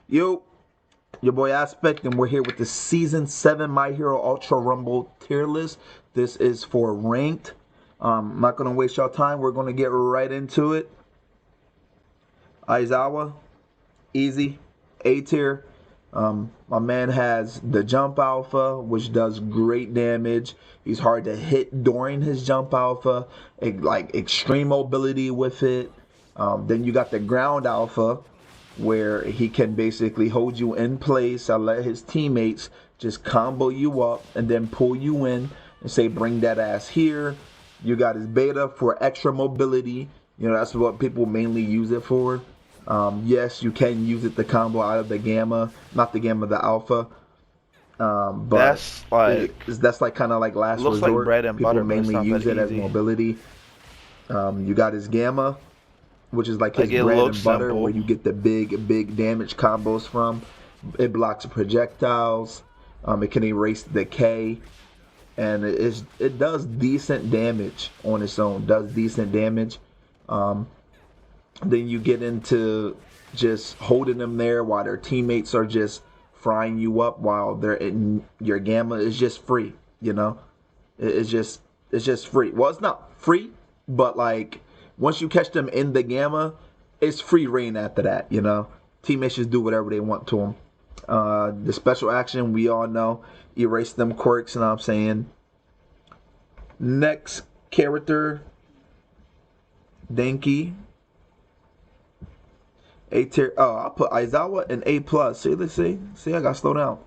Yo, your boy Axpekt, and we're here with the Season 7 My Hero Ultra Rumble tier list. This is for ranked. I'm not going to waste y'all time. We're going to get right into it. Aizawa, easy, A tier. My man has the jump alpha, which does great damage. He's hard to hit during his jump alpha, like extreme mobility with it. Then you got the ground alpha, where he can basically hold you in place and let his teammates just combo you up and then pull you in and say, bring that ass here. You got his beta for extra mobility. You know, that's what people mainly use it for. Yes, you can use it to combo out of the gamma, not the gamma, the alpha. But that's like kind of like last looks resort. Like bread and people butter, mainly use it easy. as mobility. You got his gamma, which is like his bread and butter, simple. where you get the big damage combos from. It blocks projectiles. It can erase decay, and it does decent damage on its own. Does decent damage. Then you get into just holding them there while their teammates are just frying you up while they're in your gamma is just free. You know, it's just free. Well, it's not free, but like once you catch them in the gamma, it's free reign after that. You know, teammates just do whatever they want to them. The special action, we all know, erase them quirks. You know what I'm saying? Next character, Denki. A tier. Oh, I put Aizawa in A plus. See, let's see. See, I gotta slow down.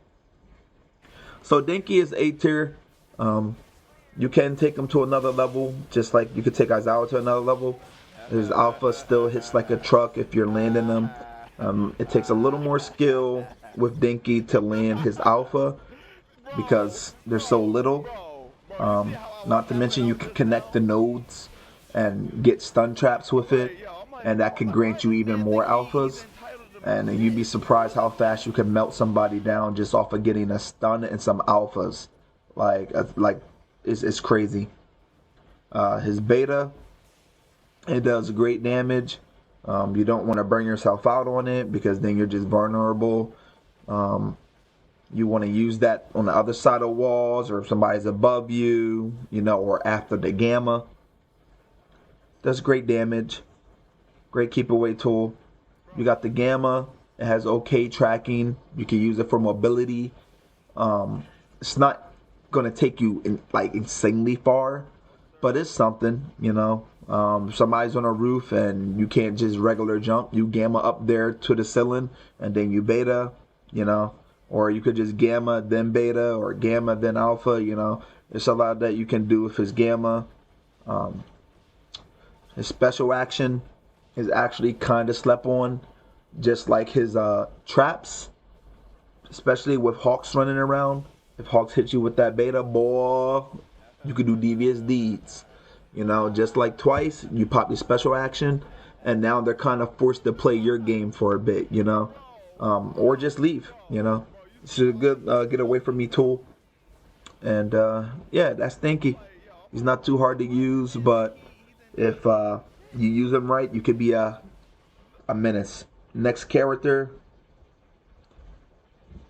So Denki is A tier. You can take him to another level, just like you could take Aizawa to another level. His alpha still hits like a truck if you're landing them. It takes a little more skill with Denki to land his alpha because there's so little. Not to mention you can connect the nodes and get stun traps with it, and that can grant you even more alphas. And you'd be surprised how fast you can melt somebody down just off of getting a stun and some alphas. Like it's crazy. His beta, it does great damage. You don't want to burn yourself out on it because then you're just vulnerable. You want to use that on the other side of walls, or if somebody's above you, you know, or after the gamma. Does great damage. Great keep away tool. You got the gamma. It has okay tracking. You can use it for mobility. It's not gonna take you like insanely far, but it's something, you know. Somebody's on a roof and you can't just regular jump. You gamma up there to the ceiling and then you beta, you know. Or you could just gamma then beta, or gamma then alpha, you know. There's a lot that you can do with his gamma. His special action is actually kind of slept on, just like his traps, especially with Hawks running around. If Hawks hit you with that beta, boy, you could do devious deeds. You know, just like twice, you pop your special action, and now they're kind of forced to play your game for a bit, you know, or just leave, you know. It's a good get away from me tool. And yeah, that's Denki. He's not too hard to use, but if you use him right, you could be a menace. Next character,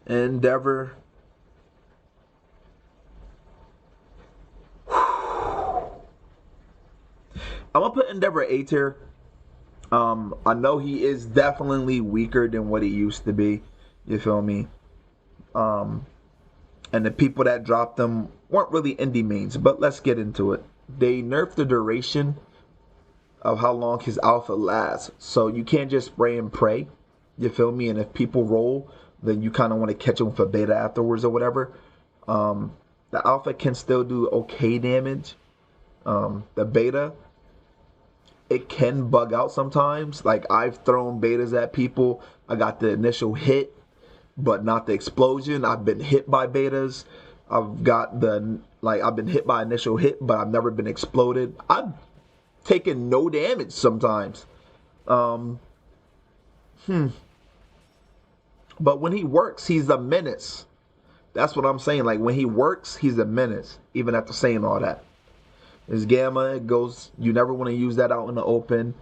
Endeavor. I'm gonna put Endeavor A tier. I know he is definitely weaker than what he used to be. You feel me? And the people that dropped them weren't really indie mains, but let's get into it. They nerfed the duration of how long his alpha lasts, so you can't just spray and pray. You feel me? And if people roll, then you kind of want to catch them with a beta afterwards or whatever. The alpha can still do okay damage. The beta, it can bug out sometimes. Like I've thrown betas at people. I got the initial hit, but not the explosion. I've been hit by betas. I've been hit by initial hit, but I've never been exploded. I've taken no damage sometimes. But when he works, he's a menace. That's what I'm saying. Like when he works, he's a menace. Even after saying all that. His gamma, it goes, you never want to use that out in the open.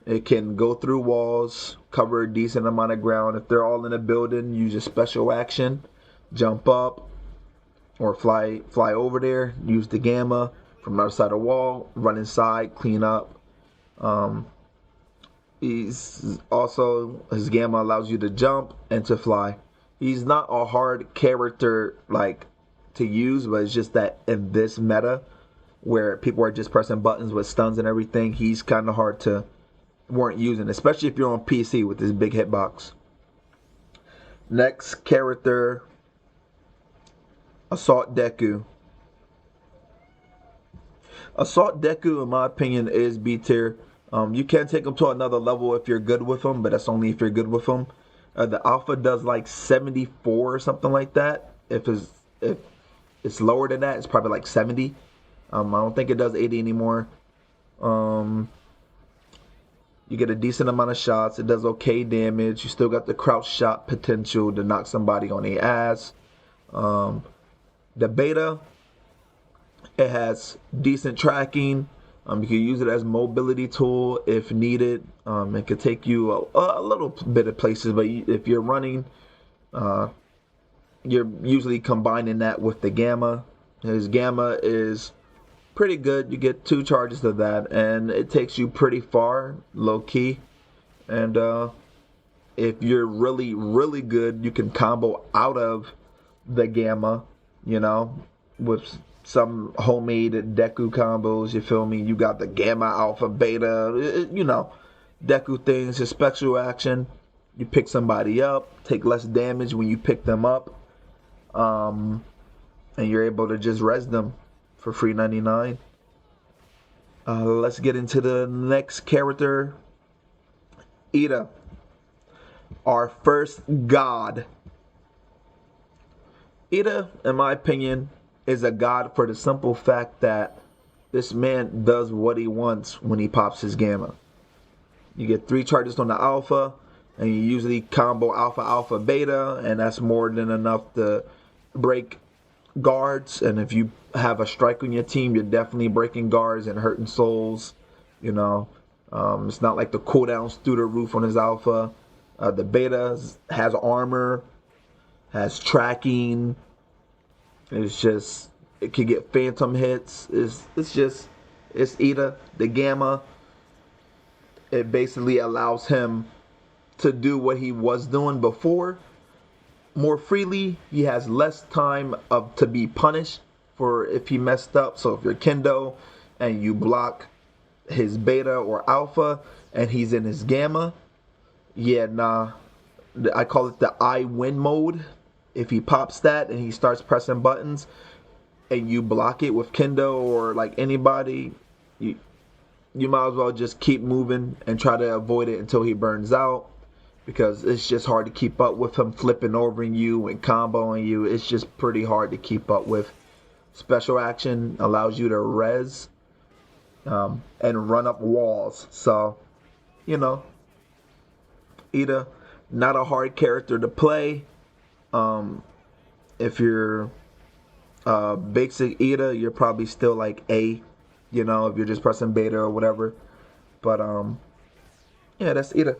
It can go through walls, cover a decent amount of ground. If they're all in a building, use a special action, jump up or fly over there. Use the gamma from the other side of the wall, run inside, clean up. He's also, his gamma allows you to jump and to fly. He's not a hard character like to use, but it's just that in this meta where people are just pressing buttons with stuns and everything, he's kind of hard to weren't using, especially if you're on PC with this big hitbox. Next character, Assault Deku. Assault Deku, in my opinion, is B tier. You can take him to another level if you're good with him, but that's only if you're good with him. The alpha does like 74 or something like that. If it's lower than that, it's probably like 70. I don't think it does 80 anymore. You get a decent amount of shots. It does okay damage. You still got the crouch shot potential to knock somebody on the ass. The beta, it has decent tracking. You can use it as mobility tool if needed. It could take you a little bit of places, but if you're running, you're usually combining that with the gamma. His gamma is pretty good. You get 2 charges of that, and it takes you pretty far, low key. And if you're really, really good, you can combo out of the gamma, you know, with some homemade Deku combos, you feel me? You got the gamma, alpha, beta, you know, Deku things, his special action. You pick somebody up, take less damage when you pick them up, and you're able to just res them for free 99. Let's get into the next character, Iida, our first god. Iida, in my opinion, is a god for the simple fact that this man does what he wants when he pops his gamma. You get 3 charges on the alpha, and you usually combo alpha, alpha, beta, and that's more than enough to break guards. And if you have a strike on your team, you're definitely breaking guards and hurting souls. You know, it's not like the cooldowns through the roof on his alpha. The beta has armor, has tracking. It's just, it can get phantom hits. It's Iida. The gamma, it basically allows him to do what he was doing before more freely. He has less time to be punished for if he messed up. So if you're Kendo and you block his beta or alpha and he's in his gamma, yeah, nah, I call it the I win mode. If he pops that and he starts pressing buttons and you block it with Kendo or like anybody, you might as well just keep moving and try to avoid it until he burns out, because it's just hard to keep up with him flipping over you and comboing you. It's just pretty hard to keep up with. Special action allows you to res and run up walls. So, you know, Iida, not a hard character to play. If you're basic Iida, you're probably still like A, you know, if you're just pressing beta or whatever. But yeah, that's Iida.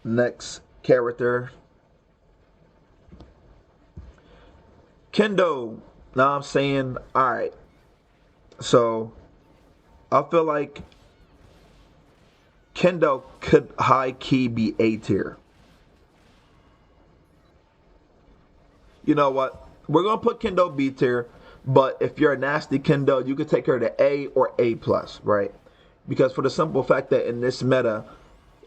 Next character, Kendo. Now I'm saying, alright, so I feel like Kendo could high key be A tier. You know what? We're going to put Kendo B tier, but if you're a nasty Kendo, you could take her to A or A+, right? Because for the simple fact that in this meta,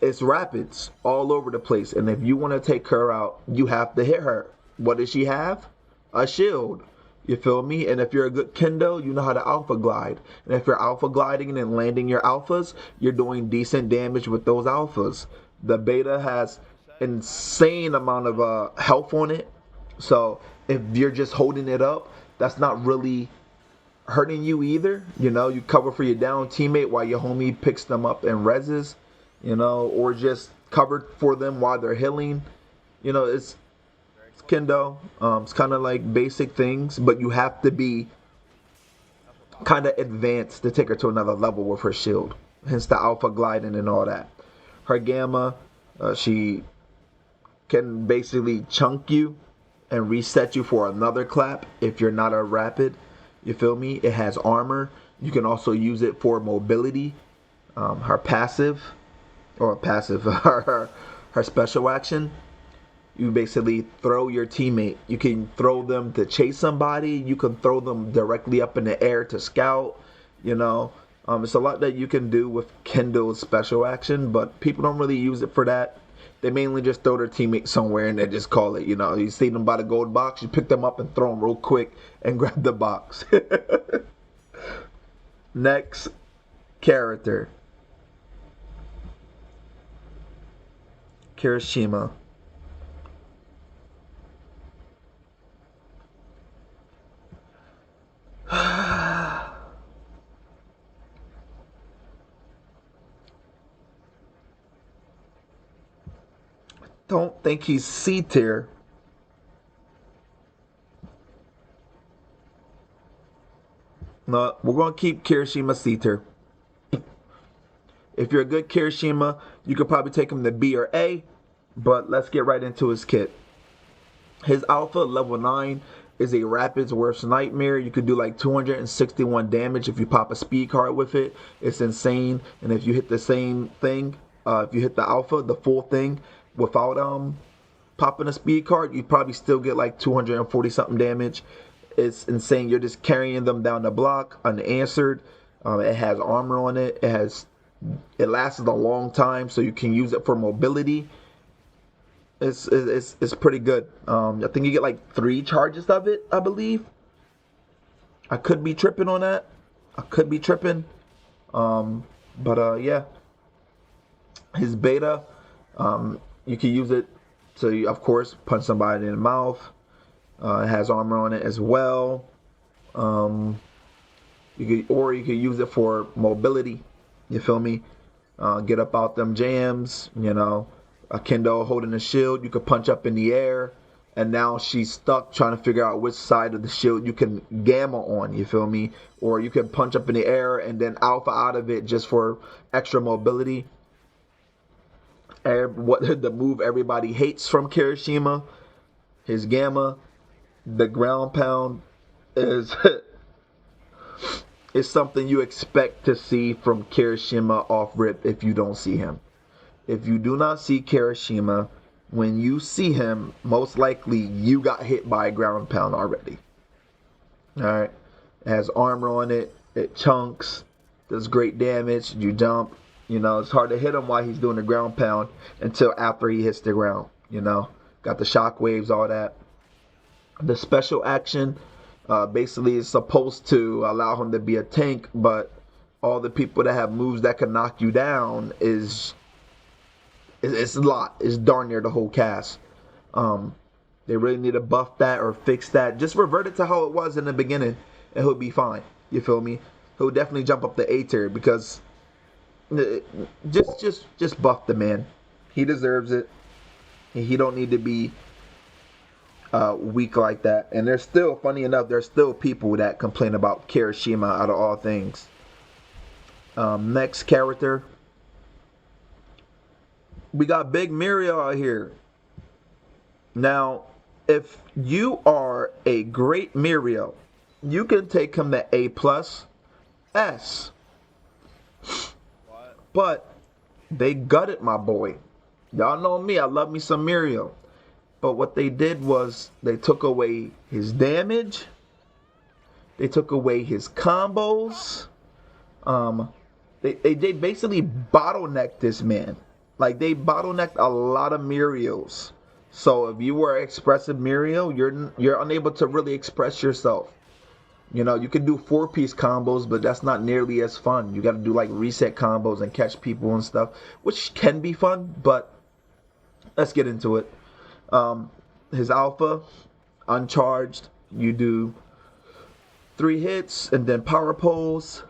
it's rapids all over the place. And if you want to take her out, you have to hit her. What does she have? A shield. You feel me? And if you're a good Kendo, you know how to alpha glide. And if you're alpha gliding and landing your alphas, you're doing decent damage with those alphas. The beta has insane amount of health on it. So if you're just holding it up, that's not really hurting you either. You know, you cover for your down teammate while your homie picks them up and reses, you know, or just covered for them while they're healing. You know, it's Kendo. It's kind of like basic things, but you have to be kind of advanced to take her to another level with her shield. hence the alpha gliding and all that. Her gamma, she can basically chunk you and reset you for another clap if you're not a rapid. You feel me? It has armor. You can also use it for mobility. Her passive, her special action, you basically throw your teammate. You can throw them to chase somebody. You can throw them directly up in the air to scout. You know, it's a lot that you can do with Kendo's special action, but people don't really use it for that. They mainly just throw their teammate somewhere and they just call it. You know, you see them by the gold box, you pick them up and throw them real quick and grab the box. Next character, Kirishima. Don't think he's C tier. No, we're going to keep Kirishima C tier. If you're a good Kirishima, you could probably take him to B or A, but let's get right into his kit. His alpha, level 9, is a Rapid's worst nightmare. You could do like 261 damage if you pop a speed card with it. It's insane. And if you hit the same thing, if you hit the alpha, the full thing, without popping a speed card, you probably still get like 240 something damage. It's insane. You're just carrying them down the block unanswered. It has armor on it. It lasts a long time, so you can use it for mobility. It's pretty good. I think you get like 3 charges of it, I believe. I could be tripping on that. Yeah. His beta, you can use it to, of course, punch somebody in the mouth. It has armor on it as well. You could use it for mobility. You feel me? Get up out them jams. You know, a Kendo holding a shield, you could punch up in the air, and now she's stuck trying to figure out which side of the shield you can gamma on. You feel me? Or you can punch up in the air and then alpha out of it just for extra mobility. What the move everybody hates from Kirishima, his gamma, the ground pound, is is something you expect to see from Kirishima off rip if you don't see him. If you do not see Kirishima, when you see him, most likely you got hit by a ground pound already. Alright? It has armor on it, it chunks, does great damage, you jump. You know, it's hard to hit him while he's doing the ground pound until after he hits the ground. You know, got the shock waves, all that. The special action basically is supposed to allow him to be a tank, but all the people that have moves that can knock you down it's a lot. It's darn near the whole cast. They really need to buff that or fix that. Just revert it to how it was in the beginning, and he'll be fine. You feel me? He'll definitely jump up to A tier because just buff the man. He deserves it. He don't need to be weak like that. And there's still, funny enough, there's still people that complain about Kirishima out of all things. Next character, we got Big Mirio out here. Now, if you are a great Mirio, you can take him to A+, S. But they gutted my boy. Y'all know me, I love me some Mirio. But what they did was they took away his damage. They took away his combos. They basically bottlenecked this man. Like, they bottlenecked a lot of Mirios. So if you were an expressive Mirio, you're unable to really express yourself. You know, you can do 4-piece combos, but that's not nearly as fun. You got to do like reset combos and catch people and stuff, which can be fun, but let's get into it. His alpha, uncharged, you do 3 hits and then power pulls.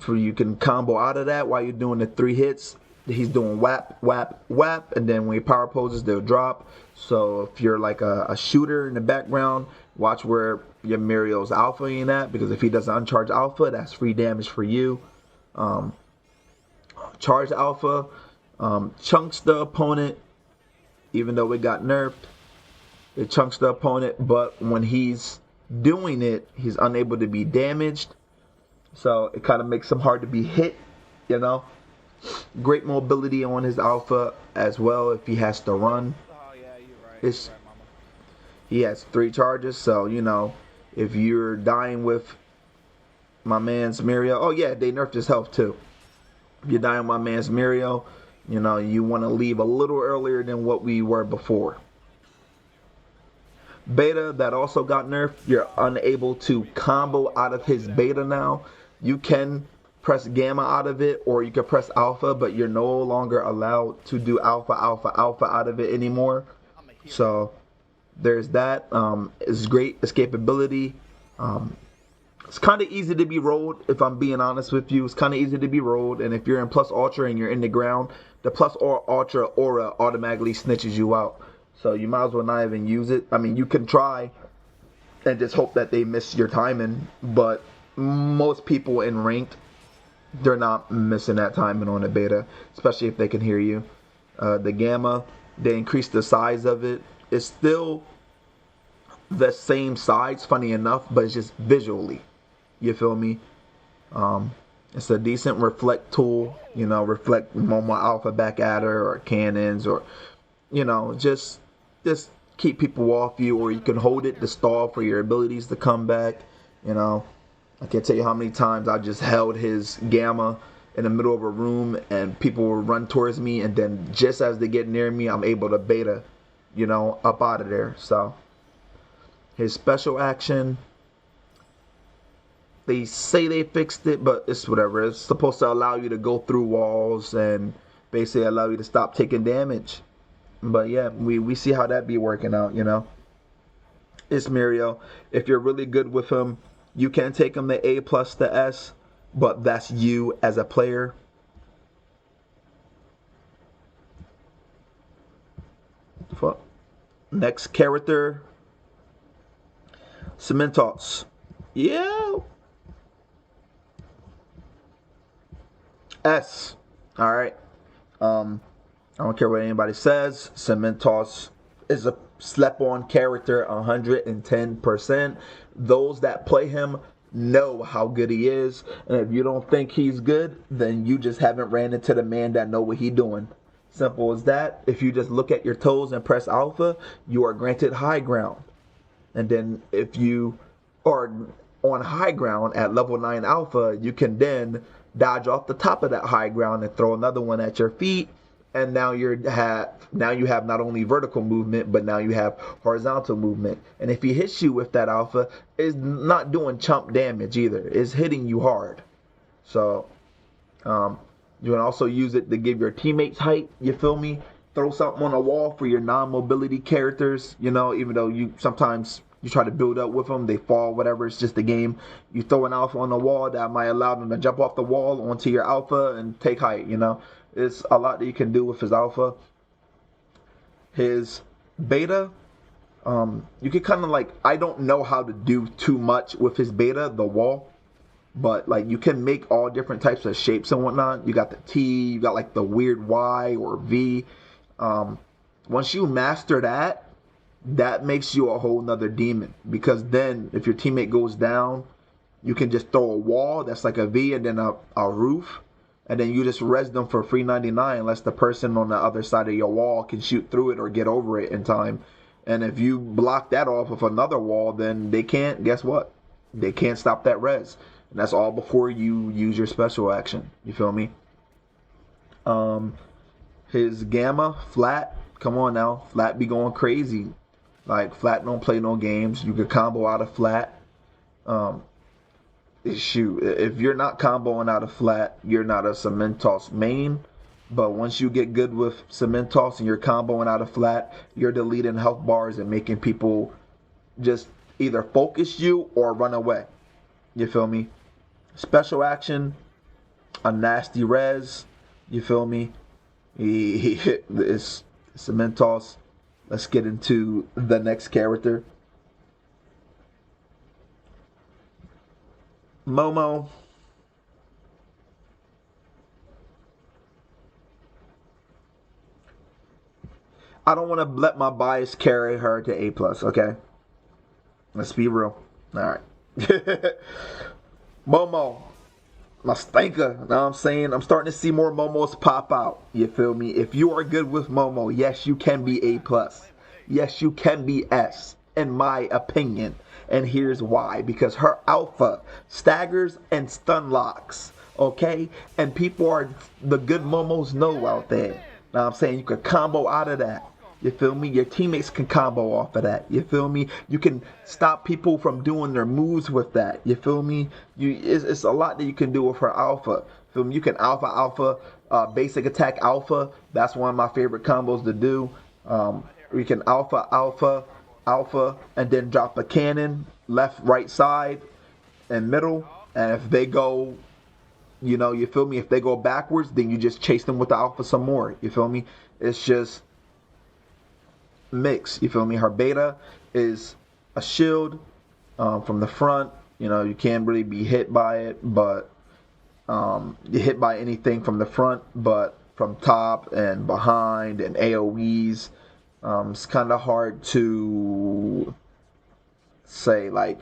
You can combo out of that while you're doing the 3 hits. He's doing whap, whap, whap, and then when he power poses, they'll drop. So if you're like a shooter in the background, watch where your Mirio's alpha in at, because if he doesn't uncharge alpha, that's free damage for you. Charge Alpha chunks the opponent, even though it got nerfed. It chunks the opponent, but when he's doing it, he's unable to be damaged. So it kind of makes him hard to be hit, you know. Great mobility on his Alpha as well if he has to run. Oh yeah, you're right. It's, You're right, Mama. he has 3 charges, so you know, if you're dying with my man's Mirio, oh yeah, they nerfed his health too. If you're dying with my man's Mirio, you know, you want to leave a little earlier than what we were before. Beta, that also got nerfed. You're unable to combo out of his beta now. You can press gamma out of it, or you can press alpha, but you're no longer allowed to do alpha out of it anymore. So there's that. It's great escapability. It's kind of easy to be rolled, if I'm being honest with you. It's kind of easy to be rolled, and if you're in plus ultra and you're in the ground, the plus ultra aura automatically snitches you out. So you might as well not even use it. I mean, you can try and just hope that they miss your timing, but most people in ranked, they're not missing that timing on the beta, especially if they can hear you. The gamma, they increased the size of it. It's still the same size, funny enough, but it's just visually. You feel me? It's a decent reflect tool, you know, reflect Momo Alpha back at her, or cannons, or, you know, just keep people off you, or you can hold it to stall for your abilities to come back. You know, I can't tell you how many times I just held his gamma in the middle of a room and people will run towards me, and then just as they get near me, I'm able to beta, you know, up out of there. So his special action, they say they fixed it, but it's whatever. It's supposed to allow you to go through walls and basically allow you to stop taking damage. But yeah, we see how that be working out, you know. It's Mirio. If you're really good with him, you can take him to A plus to S, but that's you as a player. Fuck. Next character, Cementos. Yeah. S. Alright. I don't care what anybody says. Cementos is a slept-on character 110%. Those that play him know how good he is. And if you don't think he's good, then you just haven't ran into the man that know what he's doing. Simple as that. If you just look at your toes and press alpha, you are granted high ground. And then if you are on high ground at level 9 alpha, you can then dodge off the top of that high ground and throw another one at your feet. And now you have not only vertical movement, but now you have horizontal movement. And if he hits you with that alpha, it's not doing chump damage either. It's hitting you hard. So you can also use it to give your teammates height. You feel me? Throw something on a wall for your non-mobility characters. You know, even though you sometimes you try to build up with them, they fall, whatever. It's just a game. You throw an alpha on the wall that might allow them to jump off the wall onto your alpha and take height. You know. It's a lot that you can do with his alpha. His beta, you can kind of like, I don't know how to do too much with his beta, the wall, but like you can make all different types of shapes and whatnot. You got the T, you got like the weird Y or V. Once you master that, that makes you a whole nother demon, because then if your teammate goes down, you can just throw a wall that's like a V and then a roof. And then you just res them for free 99 unless the person on the other side of your wall can shoot through it or get over it in time. And if you block that off with another wall, then they can't, guess what? They can't stop that res. And that's all before you use your special action. You feel me? His gamma, flat, come on now. Flat be going crazy. Like, flat don't play no games. You can combo out of flat. Shoot, if you're not comboing out of flat, you're not a Cementos main. But once you get good with Cementos and you're comboing out of flat, you're deleting health bars and making people just either focus you or run away. You feel me? Special action, a nasty res. You feel me? He hit this Cementos. Let's get into the next character. Momo. I don't want to let my bias carry her to A+, okay? Let's be real. Alright. Momo. My stinker. Know what I'm saying? I'm starting to see more Momos pop out. You feel me? If you are good with Momo, yes, you can be A+. Yes, you can be S, in my opinion. And here's why. Because her alpha staggers and stun locks. Okay? And people are, the good Momos know out there. Know what I'm saying? You could combo out of that. You feel me? Your teammates can combo off of that. You feel me? You can stop people from doing their moves with that. You feel me? It's a lot that you can do with her alpha. Feel me? You can alpha, basic attack alpha. That's one of my favorite combos to do. You can alpha, and then drop a cannon left, right side, and middle. And if they go, you know, you feel me? If they go backwards, then you just chase them with the alpha some more. You feel me? It's just mix. You feel me? Her beta is a shield from the front. You know, you can't really be hit by it, but you hit by anything from the front, but from top and behind and AoEs, it's kind of hard to say, like,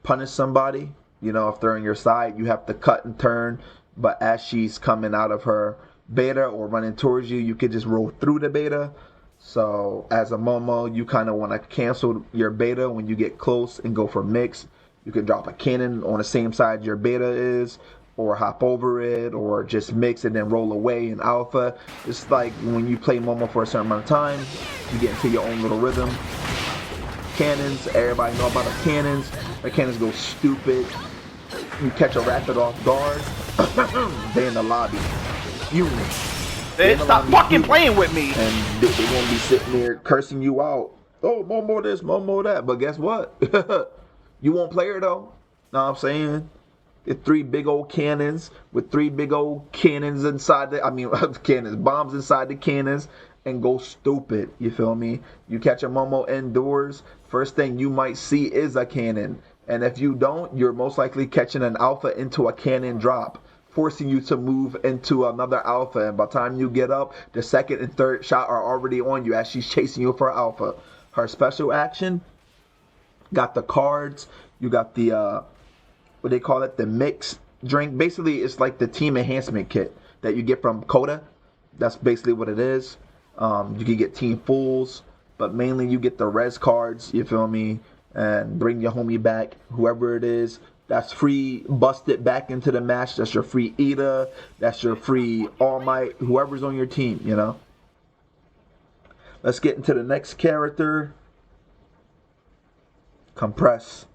punish somebody. You know, if they're on your side, you have to cut and turn, but as she's coming out of her beta or running towards you, you could just roll through the beta. So as a Momo, you kind of want to cancel your beta when you get close and go for mix. You can drop a cannon on the same side your beta is, or hop over it, or just mix and then roll away in alpha. It's like when you play Momo for a certain amount of time, you get into your own little rhythm. Cannons, everybody know about the cannons. The cannons go stupid. You catch a rapid off guard, they in the lobby. Fuming. They stop fucking playing with me. And they won't be sitting there cursing you out. Oh, Momo this, Momo that. But guess what? You won't play her though. Know what I'm saying? It's 3 big old cannons with 3 big old cannons inside the, bombs inside the cannons, and go stupid. You feel me? You catch a Momo indoors, first thing you might see is a cannon. And if you don't, you're most likely catching an alpha into a cannon drop, forcing you to move into another alpha, and by the time you get up, the second and third shot are already on you as she's chasing you for alpha. Her special action got the cards, you got the what they call it, the mix drink. Basically it's like the team enhancement kit that you get from Coda. That's basically what it is. You can get team fools, but mainly you get the res cards, you feel me, and bring your homie back, whoever it is. That's free, bust it back into the match. That's your free Iida. That's your free Allmight. Whoever's on your team, you know. Let's get into the next character. Compress.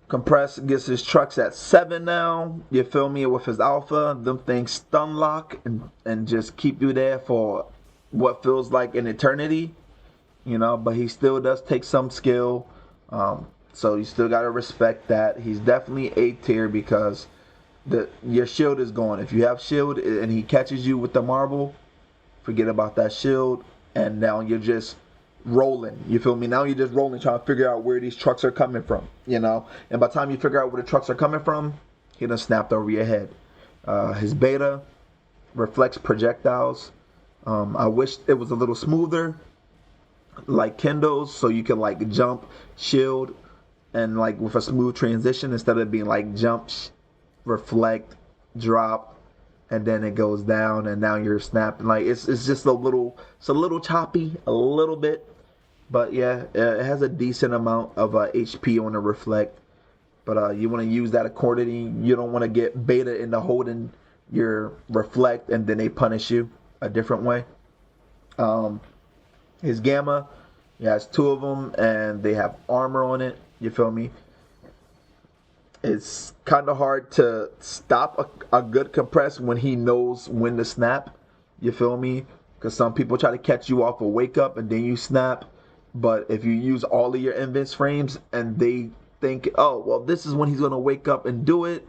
Compress gets his trucks at 7 now. You feel me? With his alpha, them things stun lock and just keep you there for what feels like an eternity. You know, but he still does take some skill, so you still gotta respect that. He's definitely A tier because your shield is gone. If you have shield and he catches you with the marble, forget about that shield, and now you're just rolling. You feel me? Now you're just rolling, trying to figure out where these trucks are coming from. You know, and by the time you figure out where the trucks are coming from, he done snapped over your head. His beta reflects projectiles. I wish it was a little smoother, like Kendo's, so you can like jump, shield, and like with a smooth transition instead of being like jump, reflect, drop, and then it goes down and now you're snapping. Like it's just a little choppy, a little bit, but yeah, it has a decent amount of HP on the reflect, but you want to use that accordingly. You don't want to get beta into holding your reflect and then they punish you a different way. His gamma, he has 2 of them, and they have armor on it. You feel me? It's kind of hard to stop a good compress when he knows when to snap. You feel me? Because some people try to catch you off a wake up and then you snap. But if you use all of your invis frames and they think, oh, well, this is when he's going to wake up and do it,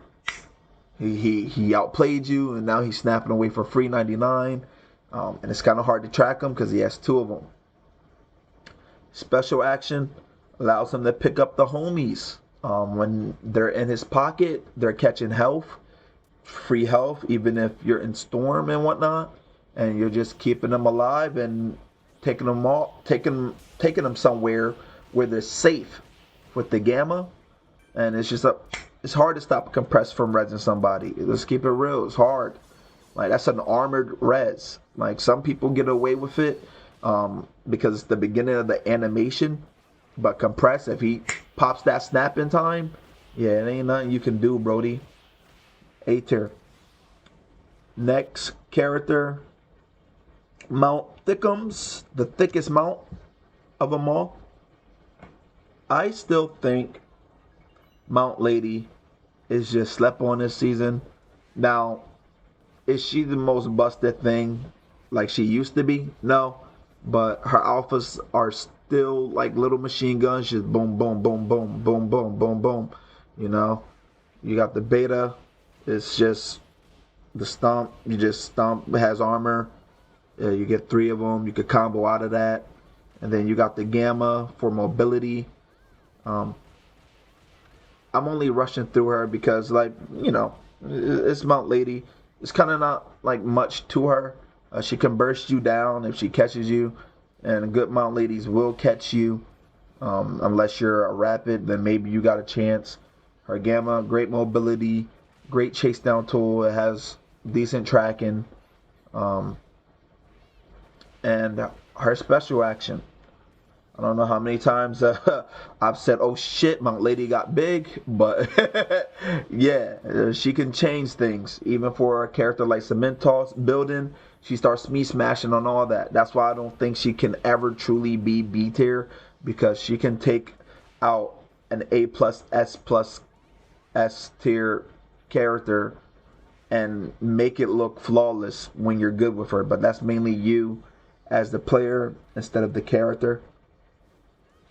he outplayed you, and now he's snapping away for free 99. And it's kind of hard to track him because he has 2 of them. Special action allows him to pick up the homies. When they're in his pocket, they're catching health. free health, even if you're in storm and whatnot, and you're just keeping them alive and taking them somewhere where they're safe with the gamma. And it's hard to stop a compressed from resing somebody. Let's keep it real. It's hard. Like, that's an armored res. Like, some people get away with it because it's the beginning of the animation. But compressed, if he pops that snap in time, yeah, it ain't nothing you can do, Brody. A tier. Next character, Mount Thickums, the thickest mount of them all. I still think Mt.Lady is just slept on this season. Now, is she the most busted thing like she used to be? No. But her alphas are still like little machine guns, just boom, boom, boom, boom, boom, boom, boom, boom. You know? You got the beta, it's just the stomp. You just stomp, it has armor. You get 3 of them. You could combo out of that. And then you got the gamma for mobility. I'm only rushing through her because, like, you know, it's Mt.Lady. It's kind of not like much to her. She can burst you down if she catches you, and good Mt.Ladies will catch you. Unless you're a rapid, then maybe you got a chance. Her gamma, great mobility, great chase down tool. It has decent tracking, and her special action. I don't know how many times I've said, oh shit, Mt.Lady got big, but yeah, she can change things. Even for a character like Cementos building, she starts me smashing on all that. That's why I don't think she can ever truly be B tier, because she can take out an A+, S tier character and make it look flawless when you're good with her. But that's mainly you as the player instead of the character.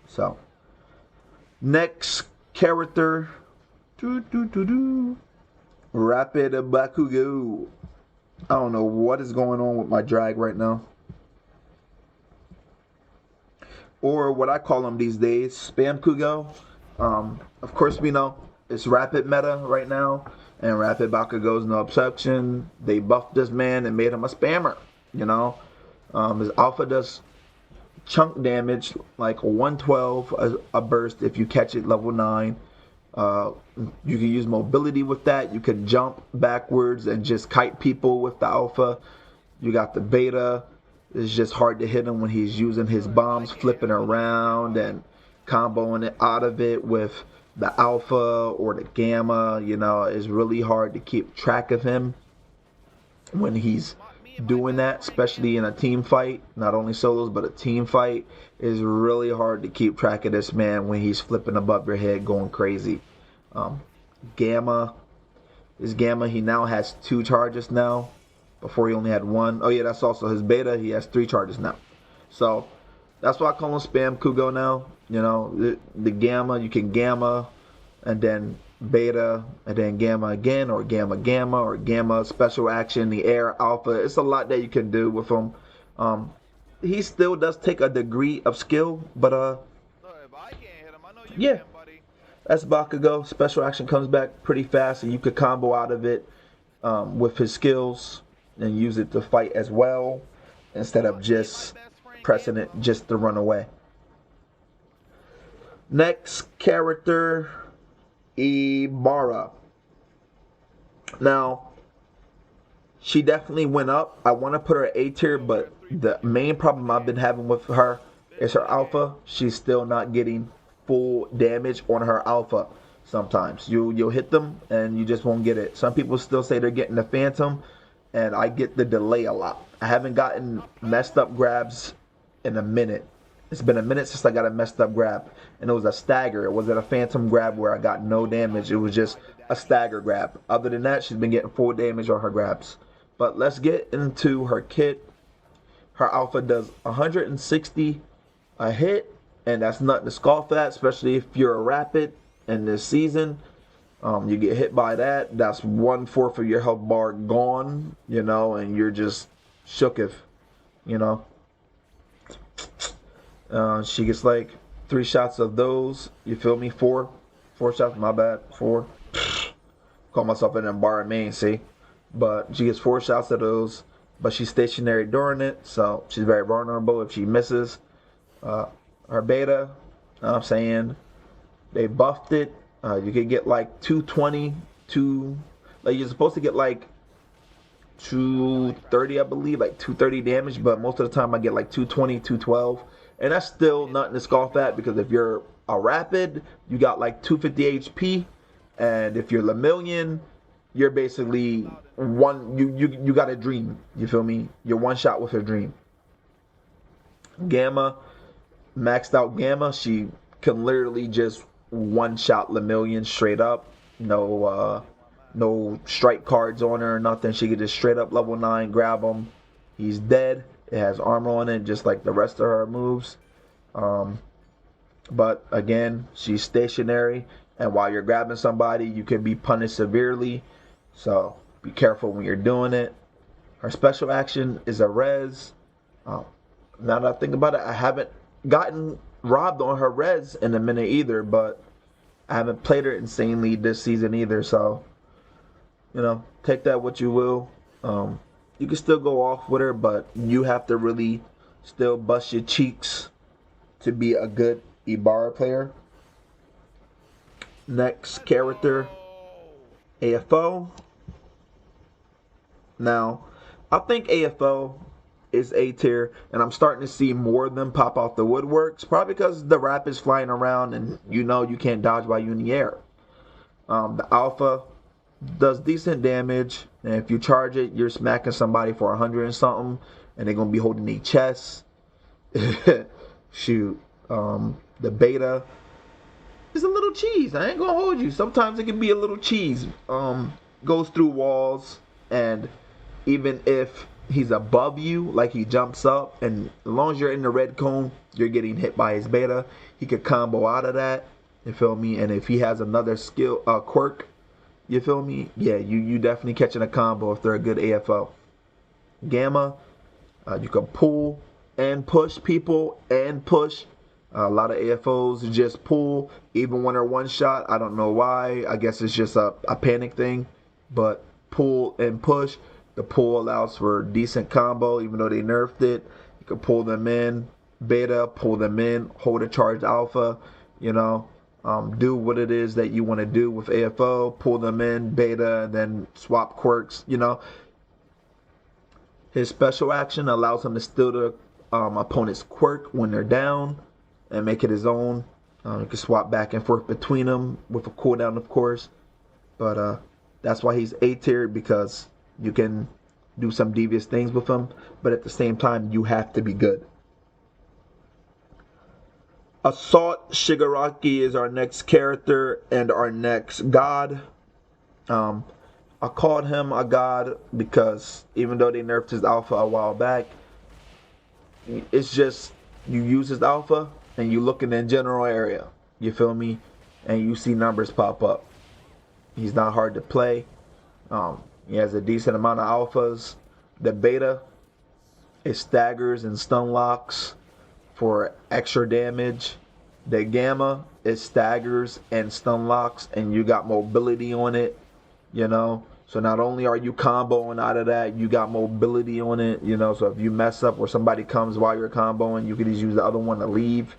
So, next character, Rapid Bakugou. I don't know what is going on with my drag right now. Or what I call them these days, Spam Kugo. Of course, we know it's Rapid meta right now, and Rapid Bakugou is no exception. They buffed this man and made him a spammer, you know. His alpha does chunk damage, like 112 a burst if you catch it level 9. You can use mobility with that. You can jump backwards and just kite people with the alpha. You got the beta. It's just hard to hit him when he's using his bombs, flipping around and comboing it out of it with the alpha or the gamma. You know, it's really hard to keep track of him when he's doing that, especially in a team fight. Not only solos, but a team fight is really hard to keep track of this man when he's flipping above your head going crazy. Gamma, his gamma, he now has 2 charges now. Before he only had 1. Oh yeah, that's also his beta. He has 3 charges now. So that's why I call him Spam Kugo now. You know, the gamma, you can gamma and then beta and then gamma again, or gamma or gamma special action, the air alpha. It's a lot that you can do with him. He still does take a degree of skill, but yeah, that's Bakugou. Special action comes back pretty fast, and you could combo out of it with his skills and use it to fight as well, instead of just pressing it just to run away. Next character, Ibara. Now, she definitely went up. I want to put her A tier, but the main problem I've been having with her is her alpha. She's still not getting full damage on her alpha. Sometimes you'll hit them and you just won't get it. Some people still say they're getting the phantom, and I get the delay a lot. I haven't gotten messed up grabs in a minute. It's been a minute since I got a messed up grab, and it was a stagger. It wasn't a phantom grab where I got no damage. It was just a stagger grab. Other than that, she's been getting full damage on her grabs. But let's get into her kit. Her alpha does 160 a hit, and that's nothing to scoff at, especially if you're a rapid in this season. You get hit by that, that's 1/4 of your health bar gone, you know, and you're just shooketh, you know. She gets like 3 shots of those, you feel me? 4 shots, my bad, 4. Call myself an Ibara main, see? But she gets 4 shots of those, but she's stationary during it, so she's very vulnerable if she misses. Her beta, I'm saying, they buffed it. You can get like 220, like you're supposed to get like 230, I believe, like 230 damage, but most of the time I get like 220, 212, and that's still nothing to scoff at, because if you're a rapid, you got like 250 HP, and if you're Lemillion, you're basically you got a dream, you feel me? You're one shot with a dream. Gamma, maxed out Gamma, she can literally just one shot Lemillion straight up. No strike cards on her or nothing. She could just straight up level 9 grab him. He's dead. It has armor on it, just like the rest of her moves. But again, she's stationary, and while you're grabbing somebody, you can be punished severely. So be careful when you're doing it. Her special action is a res. Now that I think about it, I haven't gotten robbed on her res in a minute either, but I haven't played her insanely this season either, so take that what you will. You can still go off with her, but you have to really still bust your cheeks to be a good Ibara player. Next character, AFO. Now, I think AFO is A tier, and I'm starting to see more of them pop off the woodworks, probably because the rap is flying around and you can't dodge while you're in the air. The alpha does decent damage, and if you charge it, you're smacking somebody for 100 and something, and they're gonna be holding their chests. Shoot. The beta is a little cheese. I ain't gonna hold you. Sometimes it can be a little cheese. Goes through walls, and even if he's above you, like he jumps up, and as long as you're in the red cone, you're getting hit by his beta. He could combo out of that. You feel me? And if he has another skill, quirk, you feel me? Yeah, you definitely catching a combo if they're a good AFO. Gamma, you can pull and push people and push. A lot of AFOs just pull, even when they're one shot. I don't know why. I guess it's just a panic thing. But pull and push. The pull allows for decent combo, even though they nerfed it. You can pull them in, beta, pull them in, hold a charged alpha, do what it is that you want to do with AFO, pull them in, beta, and then swap quirks, His special action allows him to steal the opponent's quirk when they're down and make it his own. You can swap back and forth between them with a cooldown, of course. But that's why he's A tier, because you can do some devious things with him, but at the same time, you have to be good. Assault Shigaraki is our next character and our next god. I called him a god because even though they nerfed his alpha a while back, it's just you use his alpha and you look in the general area, you feel me, and you see numbers pop up. He's not hard to play. He has a decent amount of alphas. The beta, it staggers and stun locks for extra damage. The gamma, it staggers and stun locks, and you got mobility on it, So not only are you comboing out of that, you got mobility on it, So if you mess up or somebody comes while you're comboing, you can just use the other one to leave,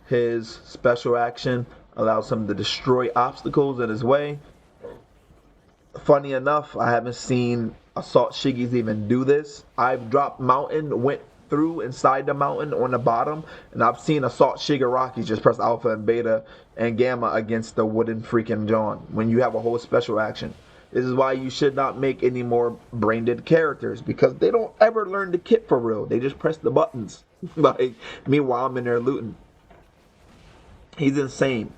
His special action allows him to destroy obstacles in his way. Funny enough, I haven't seen Assault Shiggies even do this. I've dropped mountain, went through inside the mountain on the bottom, and I've seen Assault Shigaraki just press alpha and beta and gamma against the wooden freaking John when you have a whole special action. This is why you should not make any more brain dead characters, because they don't ever learn the kit for real. They just press the buttons. Meanwhile, I'm in there looting. He's insane.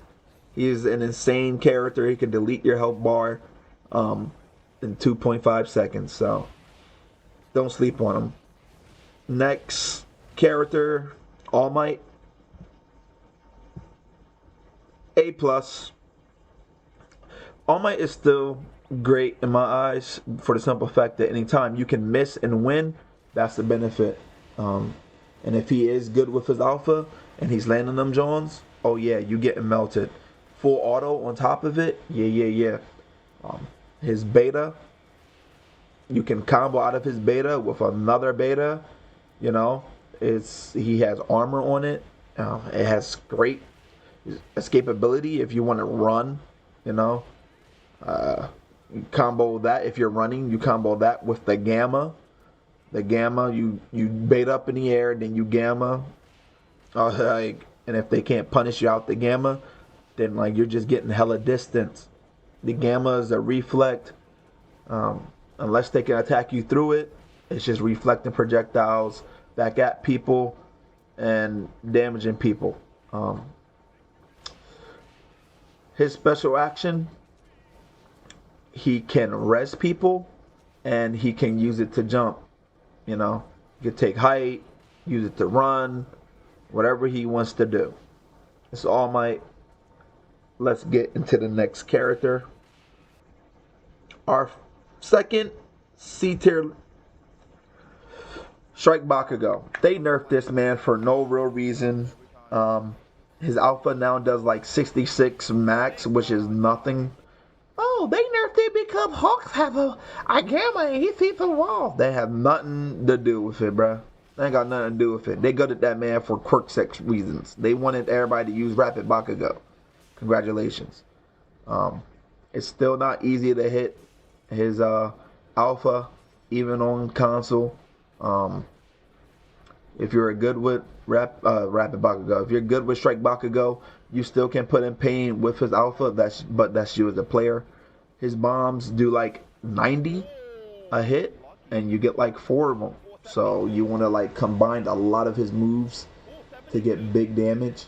He's an insane character. He can delete your health bar in 2.5 seconds, so don't sleep on him. Next character, Allmight. A+. Allmight is still great in my eyes for the simple fact that anytime you can miss and win, that's the benefit. And if he is good with his alpha and he's landing them Johns, oh yeah, you getting melted. full auto on top of it, yeah. His beta, you can combo out of his beta with another beta. You know, he has armor on it. It has great escapability if you want to run. You know, combo that if you're running. You combo that with the gamma. The gamma, you bait up in the air, then you gamma. And if they can't punish you out the gamma, then like you're just getting hella distance. The gamma is a reflect. Unless they can attack you through it, it's just reflecting projectiles back at people and damaging people. His special action, he can res people and he can use it to jump. You know, you can take height, use it to run, whatever he wants to do. It's All Might. Let's get into the next character. Our second C tier, Strike Bakugou. They nerfed this man for no real reason. His alpha now does like 66 max, which is nothing. Oh, they nerfed it because Hawks have a gamma and he sees the wall. They have nothing to do with it, bruh. They ain't got nothing to do with it. They gutted that man for quirk sex reasons. They wanted everybody to use Rapid Bakugou. Congratulations. It's still not easy to hit his alpha, even on console. If you're good with Rapid Bakugou, if you're good with Strike Bakugou, you still can put in pain with his alpha. But that's you as a player. His bombs do like 90 a hit, and you get like 4 of them. So you want to like combine a lot of his moves to get big damage.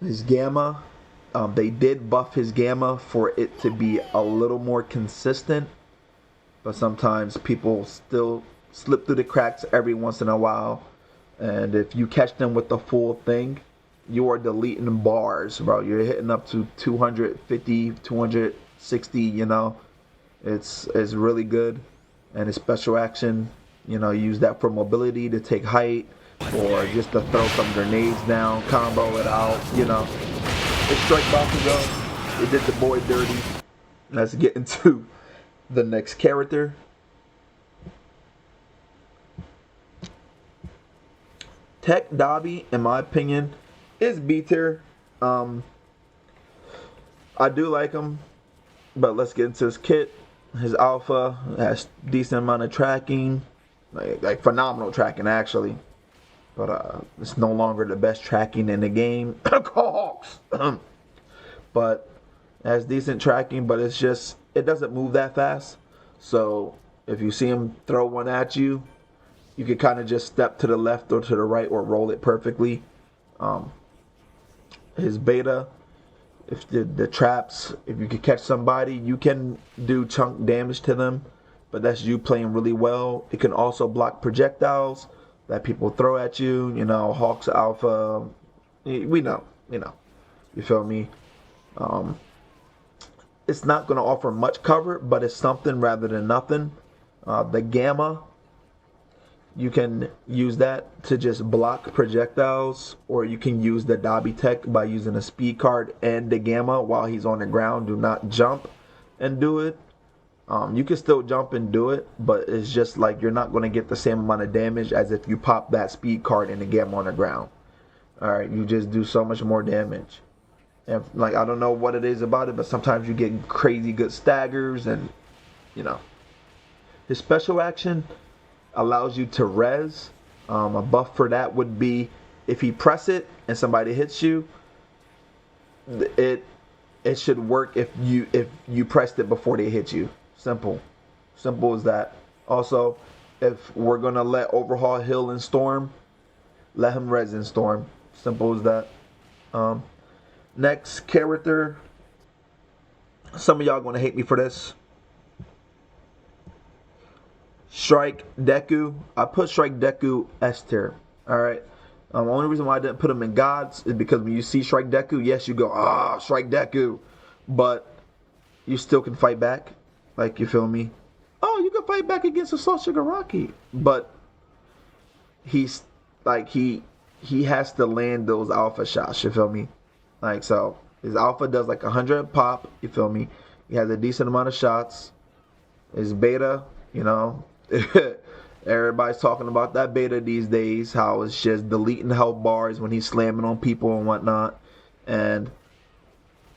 His gamma, they did buff his gamma for it to be a little more consistent, but sometimes people still slip through the cracks every once in a while, and if you catch them with the full thing, you are deleting bars, bro. You're hitting up to 250, 260, you know. It's really good. And his special action, you know, use that for mobility to take height, or just to throw some grenades down, combo it out, you know. It's Strike Bakugou. It did the boy dirty. Let's get into the next character. Tech Dabi, in my opinion, is B tier. I do like him, but let's get into his kit. His alpha has decent amount of tracking, like phenomenal tracking actually. But it's no longer the best tracking in the game. But it has decent tracking, but it's just, it doesn't move that fast. So if you see him throw one at you, you can kind of just step to the left or to the right or roll it perfectly. His beta, if the traps, if you can catch somebody, you can do chunk damage to them, but that's you playing really well. It can also block projectiles that people throw at you. You know, Hawk's alpha, we know, you feel me? It's not going to offer much cover, but it's something rather than nothing. The gamma, you can use that to just block projectiles, or you can use the Dabi tech by using a speed card and the gamma while he's on the ground. Do not jump and do it. You can still jump and do it, but it's just like you're not going to get the same amount of damage as if you pop that speed card and the gamma on the ground. Alright, you just do so much more damage. And like, I don't know what it is about it, but sometimes you get crazy good staggers, and you know. His special action allows you to res. A buff for that would be if he press it and somebody hits you, it should work if you pressed it before they hit you. Simple as that. Also, if we're gonna let Overhaul heal in Storm, let him res in Storm. Simple as that. Next character, some of y'all gonna hate me for this. Strike Deku. I put Strike Deku S tier. Alright. The only reason why I didn't put him in Gods is because when you see Strike Deku, yes, you go, Strike Deku. But you still can fight back. Like, you feel me? Oh, you can fight back against Assault Shigaraki. But he's like, he he has to land those alpha shots, you feel me? Like, so his alpha does like 100 pop, you feel me? He has a decent amount of shots. His beta, you know, everybody's talking about that beta these days, how it's just deleting health bars when he's slamming on people and whatnot. And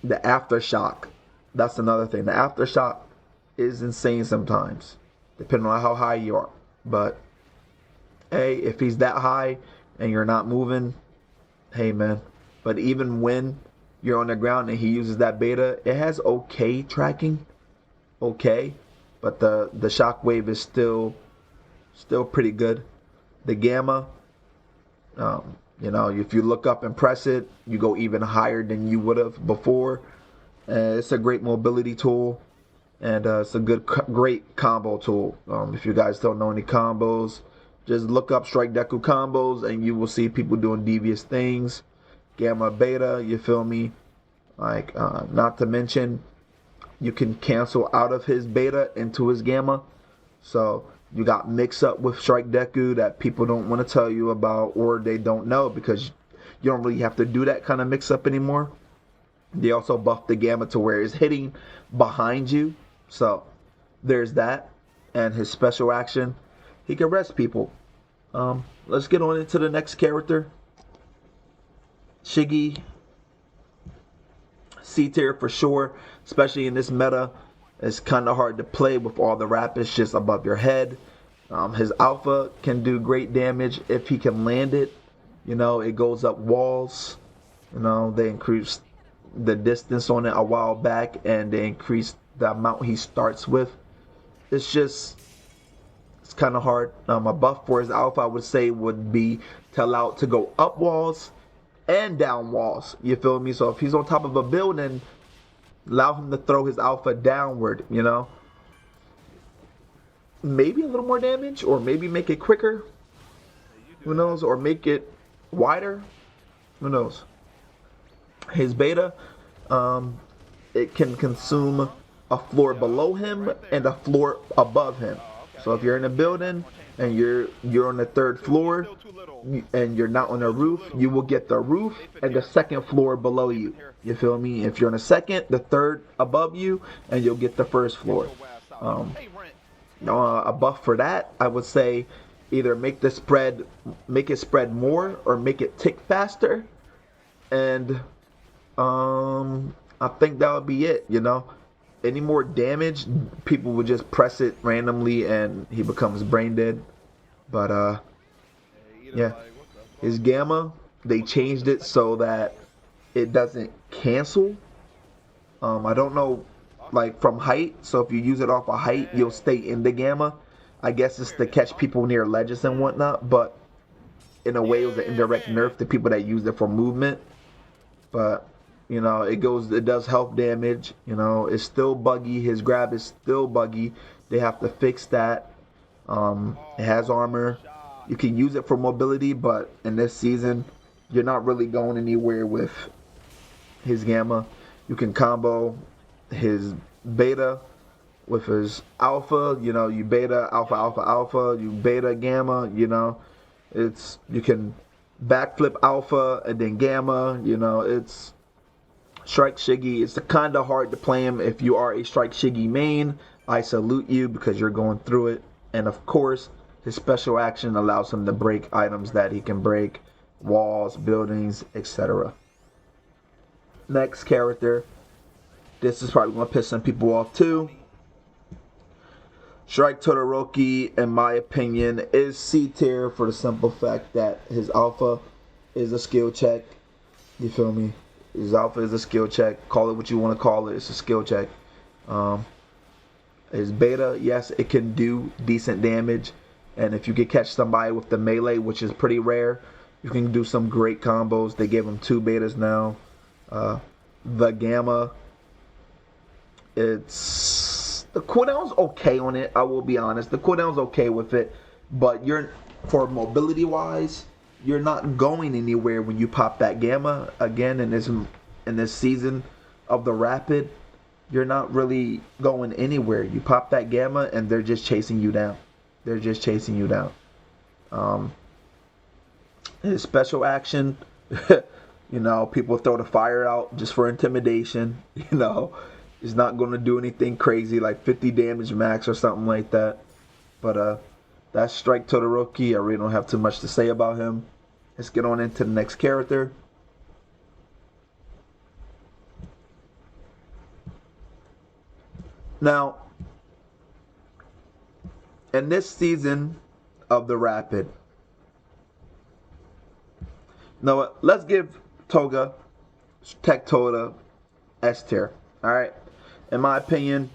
the aftershock, that's another thing. The aftershock is insane sometimes, depending on how high you are. But hey, if he's that high and you're not moving, hey man. But even when you're on the ground and he uses that beta, it has okay tracking, okay, but the shockwave is still pretty good. The gamma, you know, if you look up and press it, you go even higher than you would have before. It's a great mobility tool, and it's a great combo tool. If you guys don't know any combos, just look up Strike Deku combos and you will see people doing devious things. Gamma, beta, you feel me? Like, not to mention, you can cancel out of his beta into his gamma. So you got mix up with Strike Deku that people don't want to tell you about, or they don't know, because you don't really have to do that kind of mix up anymore. They also buffed the gamma to where it's hitting behind you. So there's that. And his special action, he can rest people. Let's get on into the next character. Shiggy, C tier for sure, especially in this meta. It's kind of hard to play with all the rapids just above your head. His alpha can do great damage if he can land it. You know, it goes up walls. You know, they increased the distance on it a while back, and they increased the amount he starts with. It's kind of hard. A buff for his alpha, I would say, would be to allow it to go up walls and down walls. You feel me? So if he's on top of a building, allow him to throw his alpha downward, you know? Maybe a little more damage, or maybe make it quicker. Who knows? Or make it wider. Who knows? His beta, it can consume a floor below him and a floor above him. So if you're in a building and you're on the third floor and you're not on the roof, you will get the roof and the second floor below you. You feel me? If you're on the second, the third above you, and you'll get the first floor. A buff for that, I would say, either make it spread more, or make it tick faster. And I think that would be it, you know? Any more damage, people would just press it randomly and he becomes brain dead. But yeah, his gamma, they changed it so that it doesn't cancel. I don't know, like from height, so if you use it off a height, you'll stay in the gamma. I guess it's to catch people near ledges and whatnot, but in a way it was an indirect nerf to people that used it for movement. But you know, it does health damage. You know, it's still buggy. His grab is still buggy. They have to fix that. It has armor. You can use it for mobility, but in this season, you're not really going anywhere with his gamma. You can combo his beta with his alpha. You know, you beta, alpha, alpha, alpha. You beta, gamma. You know, you can backflip alpha and then gamma. You know, it's Strike Shiggy. It's kind of hard to play him if you are a Strike Shiggy main. I salute you because you're going through it. And of course, his special action allows him to break items that he can break, walls, buildings, etc. Next character. This is probably going to piss some people off too. Strike Todoroki, in my opinion, is C tier for the simple fact that his alpha is a skill check. You feel me? His alpha is a skill check. Call it what you want to call it. It's a skill check. His beta, yes, it can do decent damage. And if you can catch somebody with the melee, which is pretty rare, you can do some great combos. They gave him 2 betas now. The gamma, the cooldown's okay on it. I will be honest. The cooldown's okay with it. But for mobility wise, you're not going anywhere when you pop that gamma. Again, in this season of the rapid, you're not really going anywhere. You pop that gamma and they're just chasing you down. They're just chasing you down. His special action, you know, people throw the fire out just for intimidation. You know, he's not going to do anything crazy like 50 damage max or something like that. But that's Strike Todoroki. I really don't have too much to say about him. Let's get on into the next character. Now, in this season of the Rapid, know what? Let's give Toga, Tech Toga, S tier. Alright? In my opinion,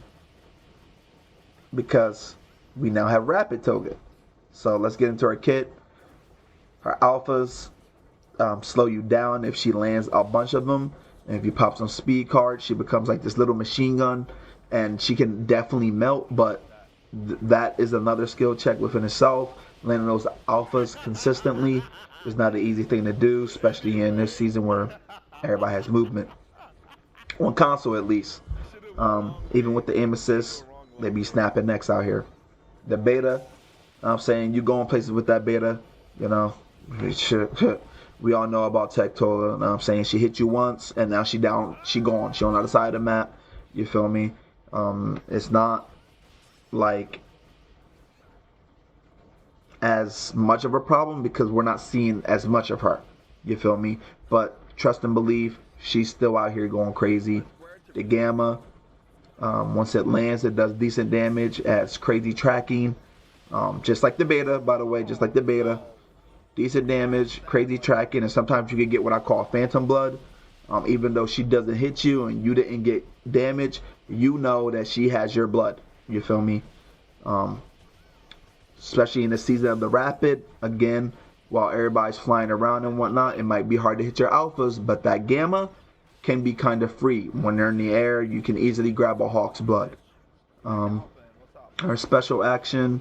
because we now have Rapid Toga. So let's get into her kit. Her alphas slow you down if she lands a bunch of them. And if you pop some speed cards, she becomes like this little machine gun. And she can definitely melt, but that is another skill check within itself. Landing those alphas consistently is not an easy thing to do, especially in this season where everybody has movement. On console, at least. Even with the aim assist, they be snapping necks out here. The beta, I'm saying you go in places with that beta, you know, we all know about Tech Toga. I'm saying she hit you once, and now she down, she gone. She on the other side of the map. You feel me? It's not like as much of a problem because we're not seeing as much of her. You feel me? But trust and believe, she's still out here going crazy. The Gamma, once it lands, it does decent damage, adds crazy tracking. Just like the beta, by the way, just like the beta. Decent damage, crazy tracking, and sometimes you can get what I call phantom blood. Even though she doesn't hit you and you didn't get damage, you know that she has your blood. You feel me? Especially in the season of the Rapid, again, while everybody's flying around and whatnot, it might be hard to hit your alphas, but that Gamma can be kind of free. When they're in the air, you can easily grab a Hawk's blood. Her special action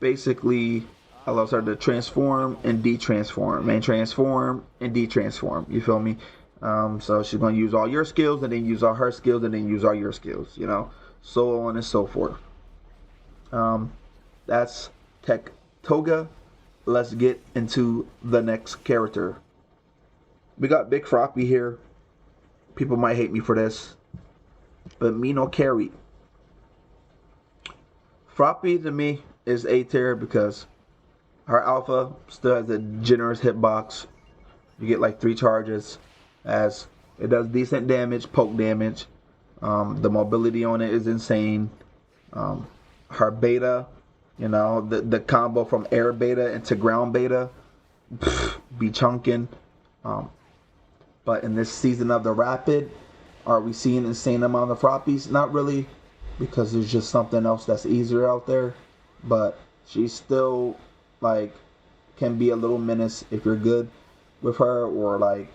basically allows her to transform and de-transform, and transform and de-transform. You feel me? So she's going to use all your skills, and then use all her skills, and then use all your skills, you know, so on and so forth. That's Tech Toga. Let's get into the next character. We got Big Froppy here. People might hate me for this, but me no carry. Froppy to me is A tier because her alpha still has a generous hitbox. You get like 3 charges, as it does decent damage, poke damage. The mobility on it is insane. Her beta, you know, the combo from air beta into ground beta, be chunking. But in this season of the Rapid, are we seeing an insane amount of Froppies? Not really, because there's just something else that's easier out there. But she's still, like, can be a little menace if you're good with her, or like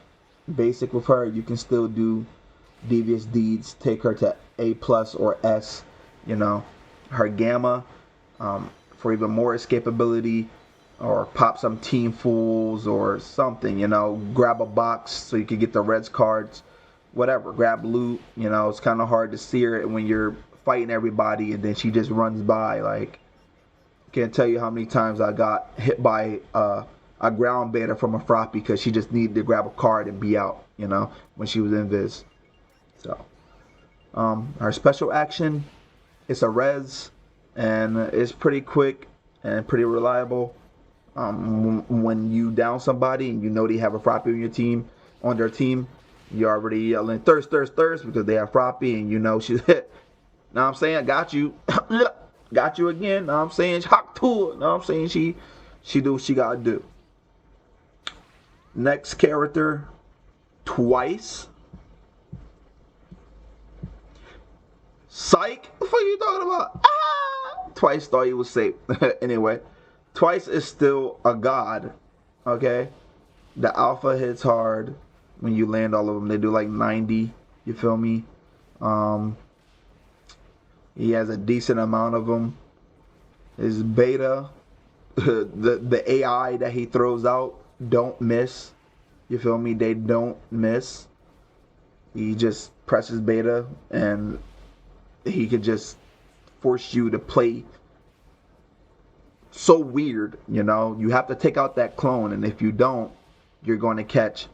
basic with her. You can still do devious deeds, take her to A+ or S, you know. Her Gamma, for even more escapability, or pop some team fools or something, you know, grab a box so you can get the Reds cards, whatever, grab loot, you know. It's kind of hard to see her when you're fighting everybody and then she just runs by. Like, can't tell you how many times I got hit by a ground beta from a Froppy because she just needed to grab a card and be out, you know, when she was in Viz. So, our special action, it's a res, and it's pretty quick and pretty reliable. When you down somebody and you know they have a Froppy on your team, on their team, you're already yelling thirst, thirst, thirst because they have Froppy and you know she's hit. Know what I'm saying? Got you. Got you again. Know what I'm saying? Hawk to it. Know what I'm saying? She do what she gotta do. Next character, Twice. Psych? What are you talking about? Ah! Twice thought he was safe. Anyway, Twice is still a god. Okay? The alpha hits hard when you land all of them. They do like 90. You feel me? He has a decent amount of them. His beta, the AI that he throws out don't miss. You feel me? They don't miss. He just presses beta and he could just force you to play so weird, you know. You have to take out that clone, and if you don't, you're going to catch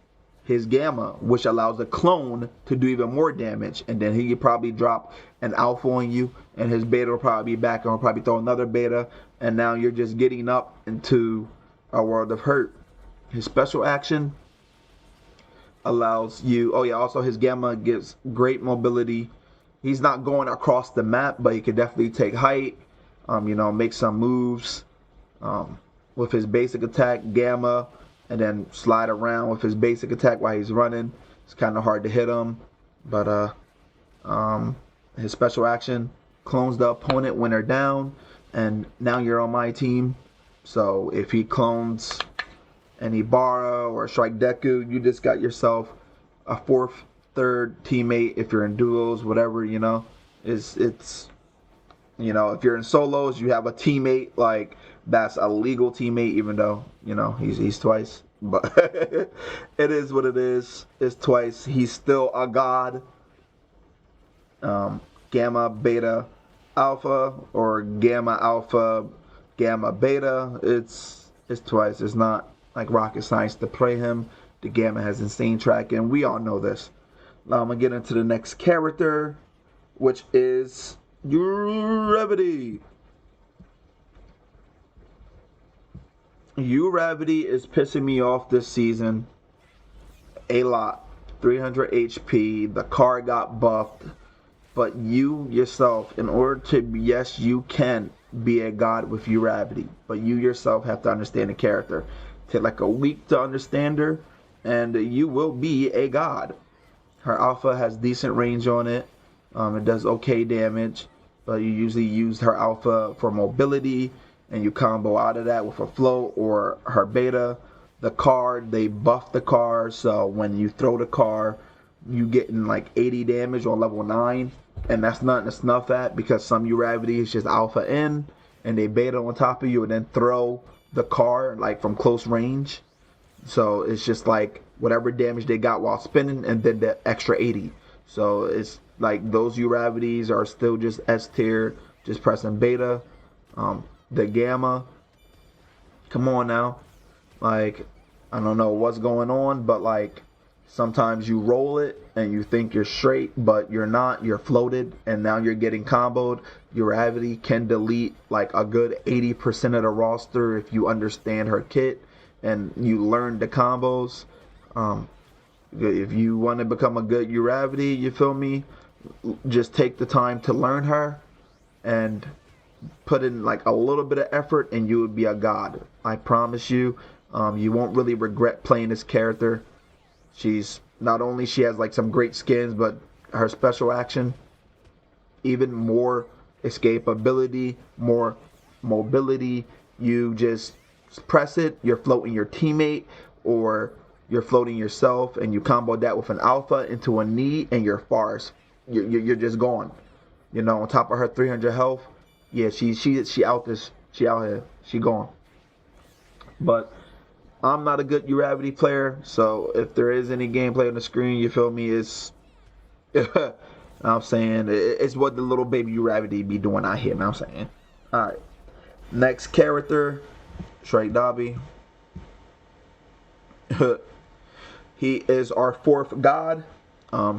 his gamma, which allows the clone to do even more damage, and then he could probably drop an alpha on you, and his beta will probably be back, and will probably throw another beta, and now you're just getting up into a world of hurt. His special action allows you, oh yeah, also his gamma gives great mobility. He's not going across the map, but he can definitely take height, you know, make some moves with his basic attack, gamma, and then slide around with his basic attack while he's running. It's kind of hard to hit him, but his special action clones the opponent when they're down, and now you're on my team. So if he clones an Ibara or a Strike Deku, you just got yourself a fourth, third teammate. If you're in duos, whatever, you know, it's you know, if you're in solos, you have a teammate like that's a legal teammate, even though, you know, he's twice, but it is what it is. It's twice. He's still a god. Gamma, beta, alpha, or gamma, alpha, gamma, beta. It's twice. It's not like rocket science to play him. The gamma has insane tracking. We all know this. Now I'm gonna get into the next character, which is Uravity. Uravity is pissing me off this season a lot. 300 HP. The card got buffed. But you yourself, in order to, yes, you can be a god with Uravity, but you yourself have to understand the character. Take like a week to understand her, and you will be a god. Her alpha has decent range on it. It does okay damage, but you usually use her alpha for mobility, and you combo out of that with a float or her beta. The card, they buff the card, so when you throw the card, you getting like 80 damage on level 9, and that's nothing to snuff at, because some Uravity is just alpha in, and they beta on top of you, and then throw the card like from close range. So it's just like whatever damage they got while spinning, and then the extra 80. So it's like those Uravities are still just S tier, just pressing beta. The gamma, come on now, like, I don't know what's going on, but like sometimes you roll it and you think you're straight, but you're not. You're floated, and now you're getting comboed. Uravity can delete like a good 80% of the roster if you understand her kit and you learn the combos. If you want to become a good Uravity, you feel me, just take the time to learn her and put in like a little bit of effort, and you would be a god. I promise you. You won't really regret playing this character. She's not only, she has like some great skins, but her special action, even more escapability, more mobility. You just press it, you're floating your teammate, or you're floating yourself, and you combo that with an alpha into a knee, and you're fars. You're just gone. You know, on top of her 300 health, yeah, she out here, she gone. But I'm not a good Uravity player, so if there is any gameplay on the screen, you feel me, it's I'm saying it's what the little baby Uravity be doing out here, I'm saying. Alright. Next character, Strike Dabi. He is our fourth god.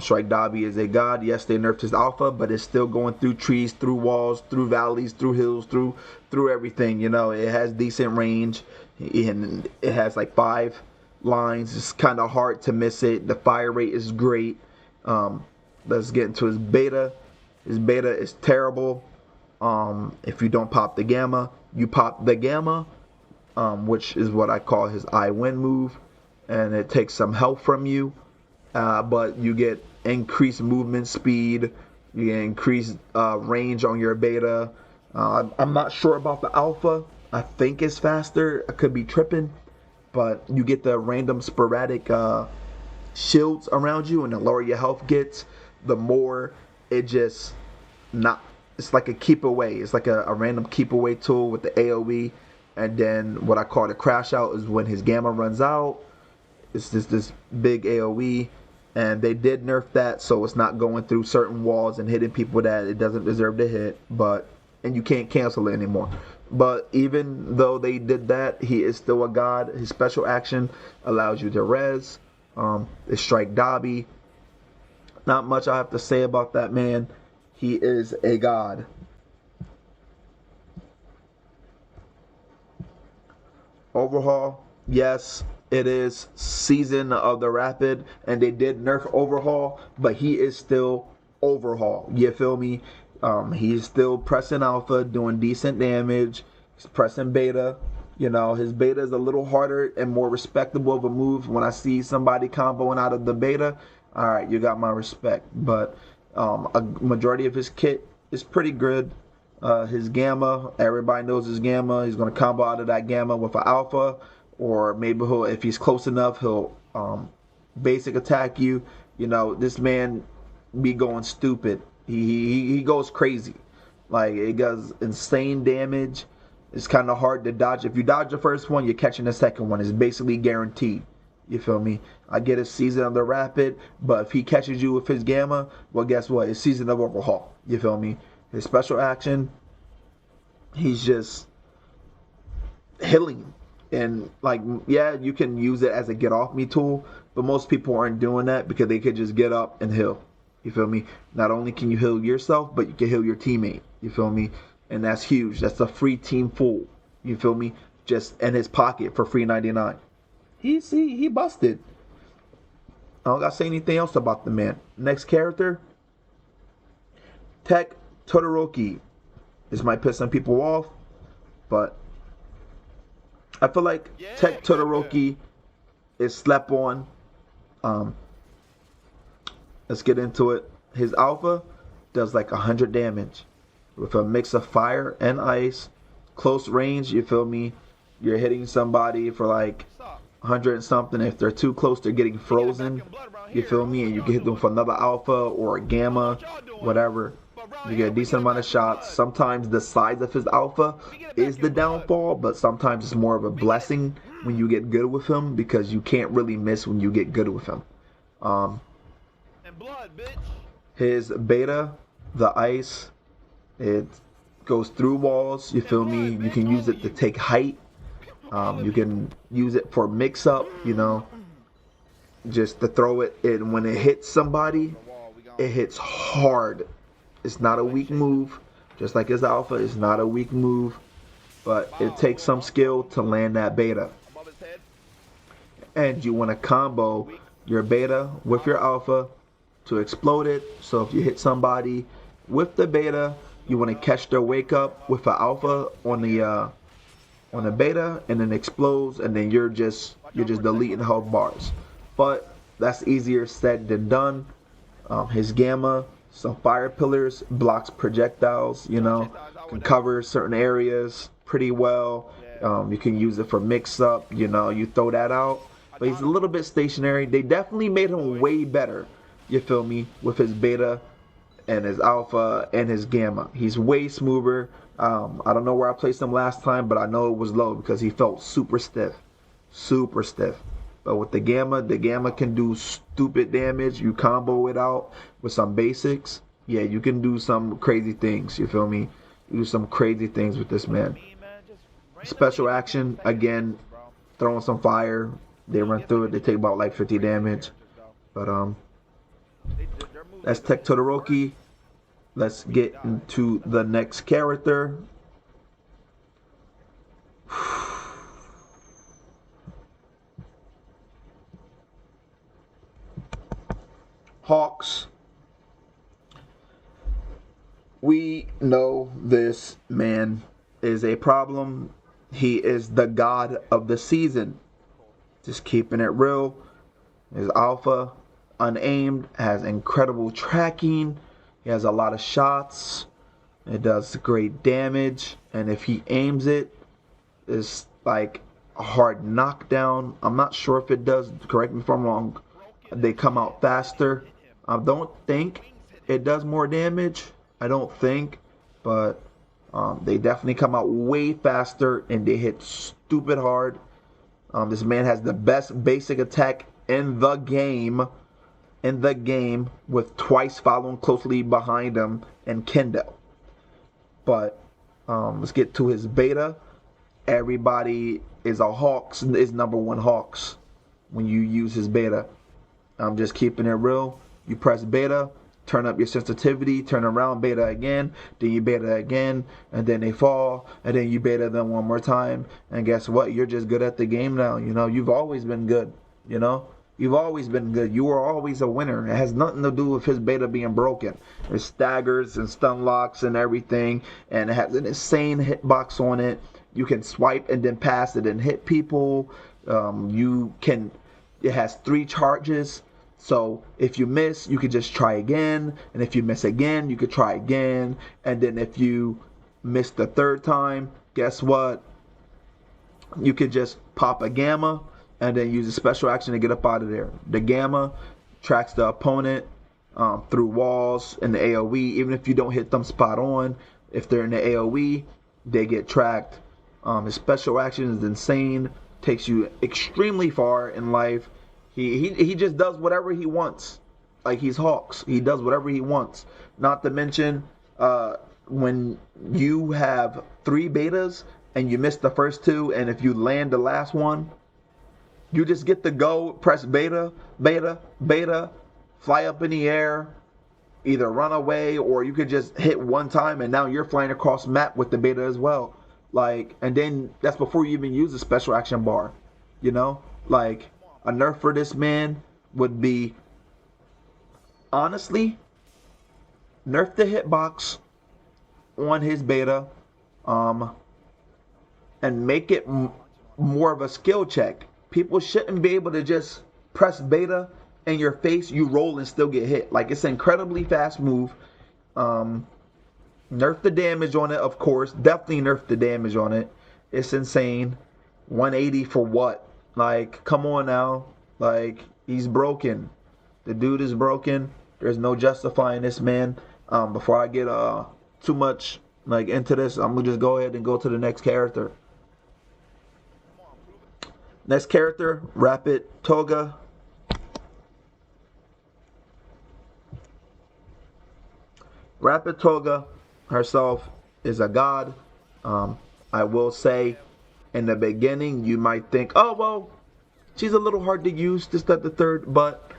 Strike Dabi is a god. Yes, they nerfed his alpha, but it's still going through trees, through walls, through valleys, through hills, through everything. You know, it has decent range, and it has like 5 lines. It's kind of hard to miss it. The fire rate is great. Let's get into his beta. His beta is terrible. If you don't pop the gamma, you pop the gamma, which is what I call his I win move, and it takes some help from you. But you get increased movement speed, you get increased range on your beta. I'm not sure about the alpha. I think it's faster. I could be tripping, but you get the random sporadic shields around you, and the lower your health gets, the more it just not. It's like a keep away. It's like a random keep away tool with the AOE, and then what I call the crash out is when his gamma runs out. It's just this big AOE. And they did nerf that, so it's not going through certain walls and hitting people that it doesn't deserve to hit. But and you can't cancel it anymore. But even though they did that, he is still a god. His special action allows you to res, strike Dabi. Not much I have to say about that man. He is a god. Overhaul, yes, it is season of the rapid, and they did nerf Overhaul, but he is still Overhaul. You feel me? He's still pressing alpha, doing decent damage. He's pressing beta. You know, his beta is a little harder and more respectable of a move. When I see somebody comboing out of the beta, all right, you got my respect. But a majority of his kit is pretty good. His gamma, everybody knows his gamma. He's going to combo out of that gamma with an alpha, or maybe he'll, if he's close enough, he'll basic attack you. You know, this man be going stupid. He goes crazy. Like, it does insane damage. It's kind of hard to dodge. If you dodge the first one, you're catching the second one. It's basically guaranteed. You feel me? I get a season of the rapid, but if he catches you with his gamma, well, guess what? It's season of Overhaul. You feel me? His special action, he's just healing. And, like, yeah, you can use it as a get off me tool, but most people aren't doing that because they could just get up and heal. You feel me? Not only can you heal yourself, but you can heal your teammate. You feel me? And that's huge. That's a free team full. You feel me? Just in his pocket for free 99. He busted. I don't gotta say anything else about the man. Next character, TcTakeoverGaming. This might piss some people off, but I feel like TcTakeoverGaming is slept on. Let's get into it. His alpha does like 100 damage with a mix of fire and ice. Close range, you feel me? You're hitting somebody for like 100 and something. If they're too close, they're getting frozen. You feel me? And you can hit them for another alpha or a gamma, whatever. You get a decent amount of shots. Sometimes the size of his alpha is the downfall, but sometimes it's more of a blessing when you get good with him, because you can't really miss when you get good with him. His beta, the ice, it goes through walls. You feel me? You can use it to take height. You can use it for mix up, you know, just to throw it in. When it hits somebody, it hits hard. It's not a weak move, just like his alpha. It's not a weak move, but it takes some skill to land that beta. And you want to combo your beta with your alpha to explode it. So if you hit somebody with the beta, you want to catch their wake up with an alpha on the beta, and then explodes, and then you're just deleting health bars. But that's easier said than done. His gamma, some fire pillars, blocks projectiles, you know, can cover certain areas pretty well. You can use it for mix up, you know, you throw that out. But he's a little bit stationary. They definitely made him way better, you feel me, with his beta and his alpha and his gamma. He's way smoother. I don't know where I placed him last time, but I know it was low because he felt super stiff. Super stiff. But with the gamma can do stupid damage. You combo it out with some basics. Yeah, you can do some crazy things, you feel me? You do some crazy things with this man. Special action, again, throwing some fire. They run through it, they take about like 50 damage. But that's TcTakeoverGaming. Let's get into the next character. Hawks. We know this man is a problem. He is the god of the season. Just keeping it real. His alpha, unaimed, has incredible tracking. He has a lot of shots. It does great damage. And if he aims it, it's like a hard knockdown. I'm not sure if it does. Correct me if I'm wrong. They come out faster. I don't think it does more damage. I don't think. But they definitely come out way faster. And they hit stupid hard. This man has the best basic attack in the game. With twice following closely behind him and Kendo. But Let's get to his beta. Everybody is number one Hawks when you use his beta. I'm just keeping it real. You press beta, turn up your sensitivity, turn around beta again, then you beta again, and then they fall, and then you beta them one more time, and guess what? You're just good at the game now. You know, you've always been good. You know, you've always been good. You were always a winner. It has nothing to do with his beta being broken. There's staggers and stun locks and everything, and it has an insane hitbox on it. You can swipe and then pass it and hit people. It has 3 charges. So if you miss, you could just try again. And if you miss again, you could try again. And then if you miss the 3rd time, guess what? You could just pop a gamma and then use a special action to get up out of there. The gamma tracks the opponent through walls in the AoE. Even if you don't hit them spot on, if they're in the AoE, they get tracked. His special action is insane. Takes you extremely far in life. He just does whatever he wants. Like, he's Hawks. He does whatever he wants. Not to mention, when you have 3 betas and you miss the first 2, and if you land the last one, you just get to go, press beta, beta, beta, fly up in the air, either run away, or you could just hit one time and now you're flying across map with the beta as well. Like, and then that's before you even use the special action bar. You know? Like, a nerf for this man would be, honestly, nerf the hitbox on his beta, and make it more of a skill check. People shouldn't be able to just press beta in your face, you roll and still get hit. Like, it's an incredibly fast move. Nerf the damage on it, of course. Definitely nerf the damage on it. It's insane. 180 for what? Like, come on now. Like, he's broken. The dude is broken. There's no justifying this man. Before I get too much like into this, I'm gonna just go ahead and go to the next character. Next character, Rapid Toga. Rapid Toga herself is a god. I will say, in the beginning, you might think, oh, well, she's a little hard to use, this, that, the third, but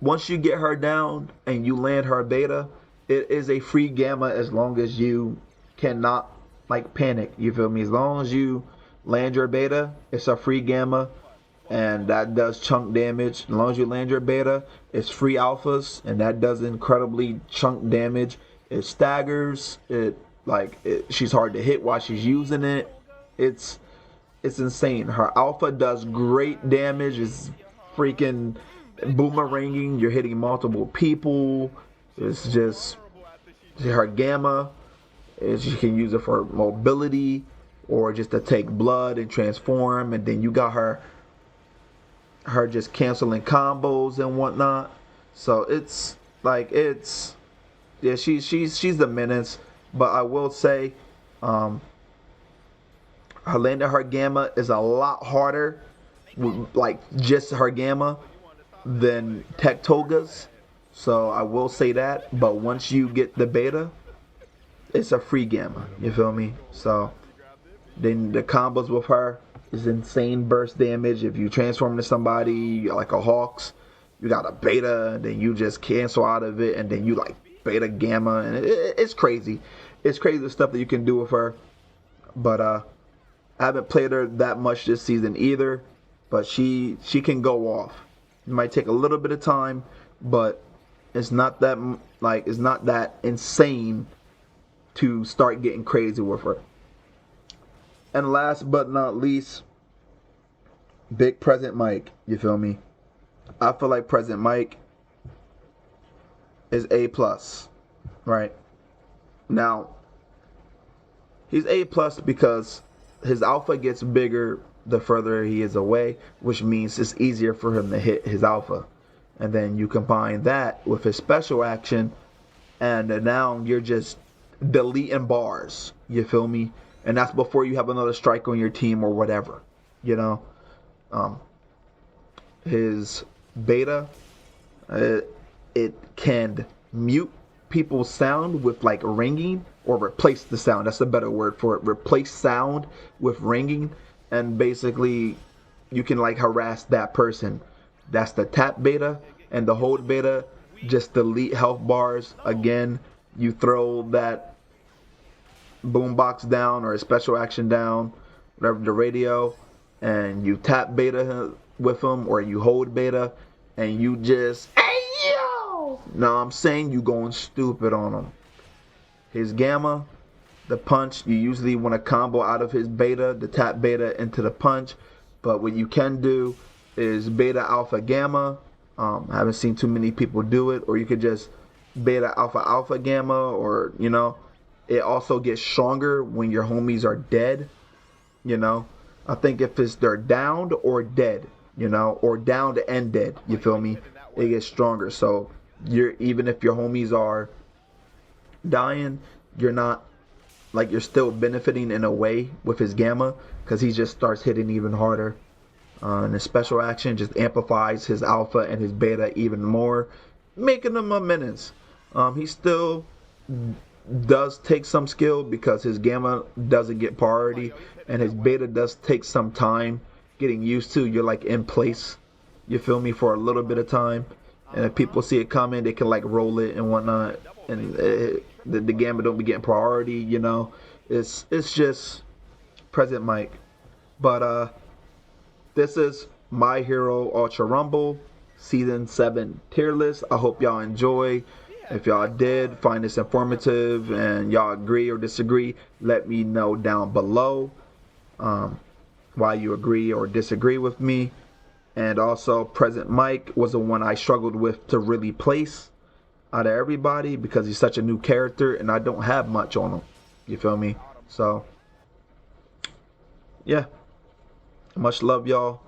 once you get her down and you land her beta, it is a free gamma as long as you cannot, like, panic, you feel me? As long as you land your beta, it's a free gamma, and that does chunk damage. As long as you land your beta, it's free alphas, and that does incredibly chunk damage. It staggers, she's hard to hit while she's using it. It's insane. Her alpha does great damage. It's freaking boomeranging. You're hitting multiple people. It's just her gamma. You can use it for mobility or just to take blood and transform. And then you got her just canceling combos and whatnot. So it's she's the menace. But I will say, her landing her gamma is a lot harder, like just her gamma, than Tech Toga's. So I will say that. But once you get the beta, it's a free gamma. You feel me? So then the combos with her is insane burst damage. If you transform into somebody like a Hawks, you got a beta, and then you just cancel out of it, and then you like beta gamma, and it's crazy. It's crazy the stuff that you can do with her. But I haven't played her that much this season either. But she can go off. It might take a little bit of time, but it's not that insane to start getting crazy with her. And last but not least, Big Present Mike. You feel me? I feel like Present Mike is A+, right? Now, he's A+ because his alpha gets bigger the further he is away, which means it's easier for him to hit his alpha. And then you combine that with his special action, and now you're just deleting bars. You feel me? And that's before you have another strike on your team or whatever. You know? His beta, it can mute people's sound with like ringing, or replace the sound. That's a better word for it. Replace sound with ringing, and basically you can like harass that person. That's the tap beta, and the hold beta just delete health bars. Again, you throw that boombox down or a special action down, whatever the radio, and you tap beta with them, or you hold beta, and you just, hey yo! Now I'm saying you going stupid on him. His gamma, the punch, you usually want to combo out of his beta, the tap beta into the punch, but what you can do is beta alpha gamma. I haven't seen too many people do it, or you could just beta alpha alpha gamma, or you know, it also gets stronger when your homies are dead. You know, I think if it's they're downed or dead, you know, or downed and dead, you feel me? It gets stronger. So you're, even if your homies are dying, you're not, like, you're still benefiting in a way with his gamma, because he just starts hitting even harder. And his special action just amplifies his alpha and his beta even more, making him a menace. He still does take some skill because his gamma doesn't get priority, and his beta does take some time getting used to. You're like in place, you feel me, for a little bit of time, and if people see it coming, they can like roll it and whatnot, and the gamma don't be getting priority, you know. It's just present Mike. But this is My Hero Ultra Rumble Season 7 tier list. I hope y'all enjoy. If y'all did find this informative and y'all agree or disagree, let me know down below why you agree or disagree with me. And also, Present Mike was the one I struggled with to really place out of everybody, because he's such a new character and I don't have much on him. You feel me? So, yeah. Much love, y'all.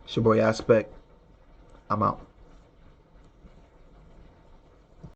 It's your boy Axpekt. I'm out.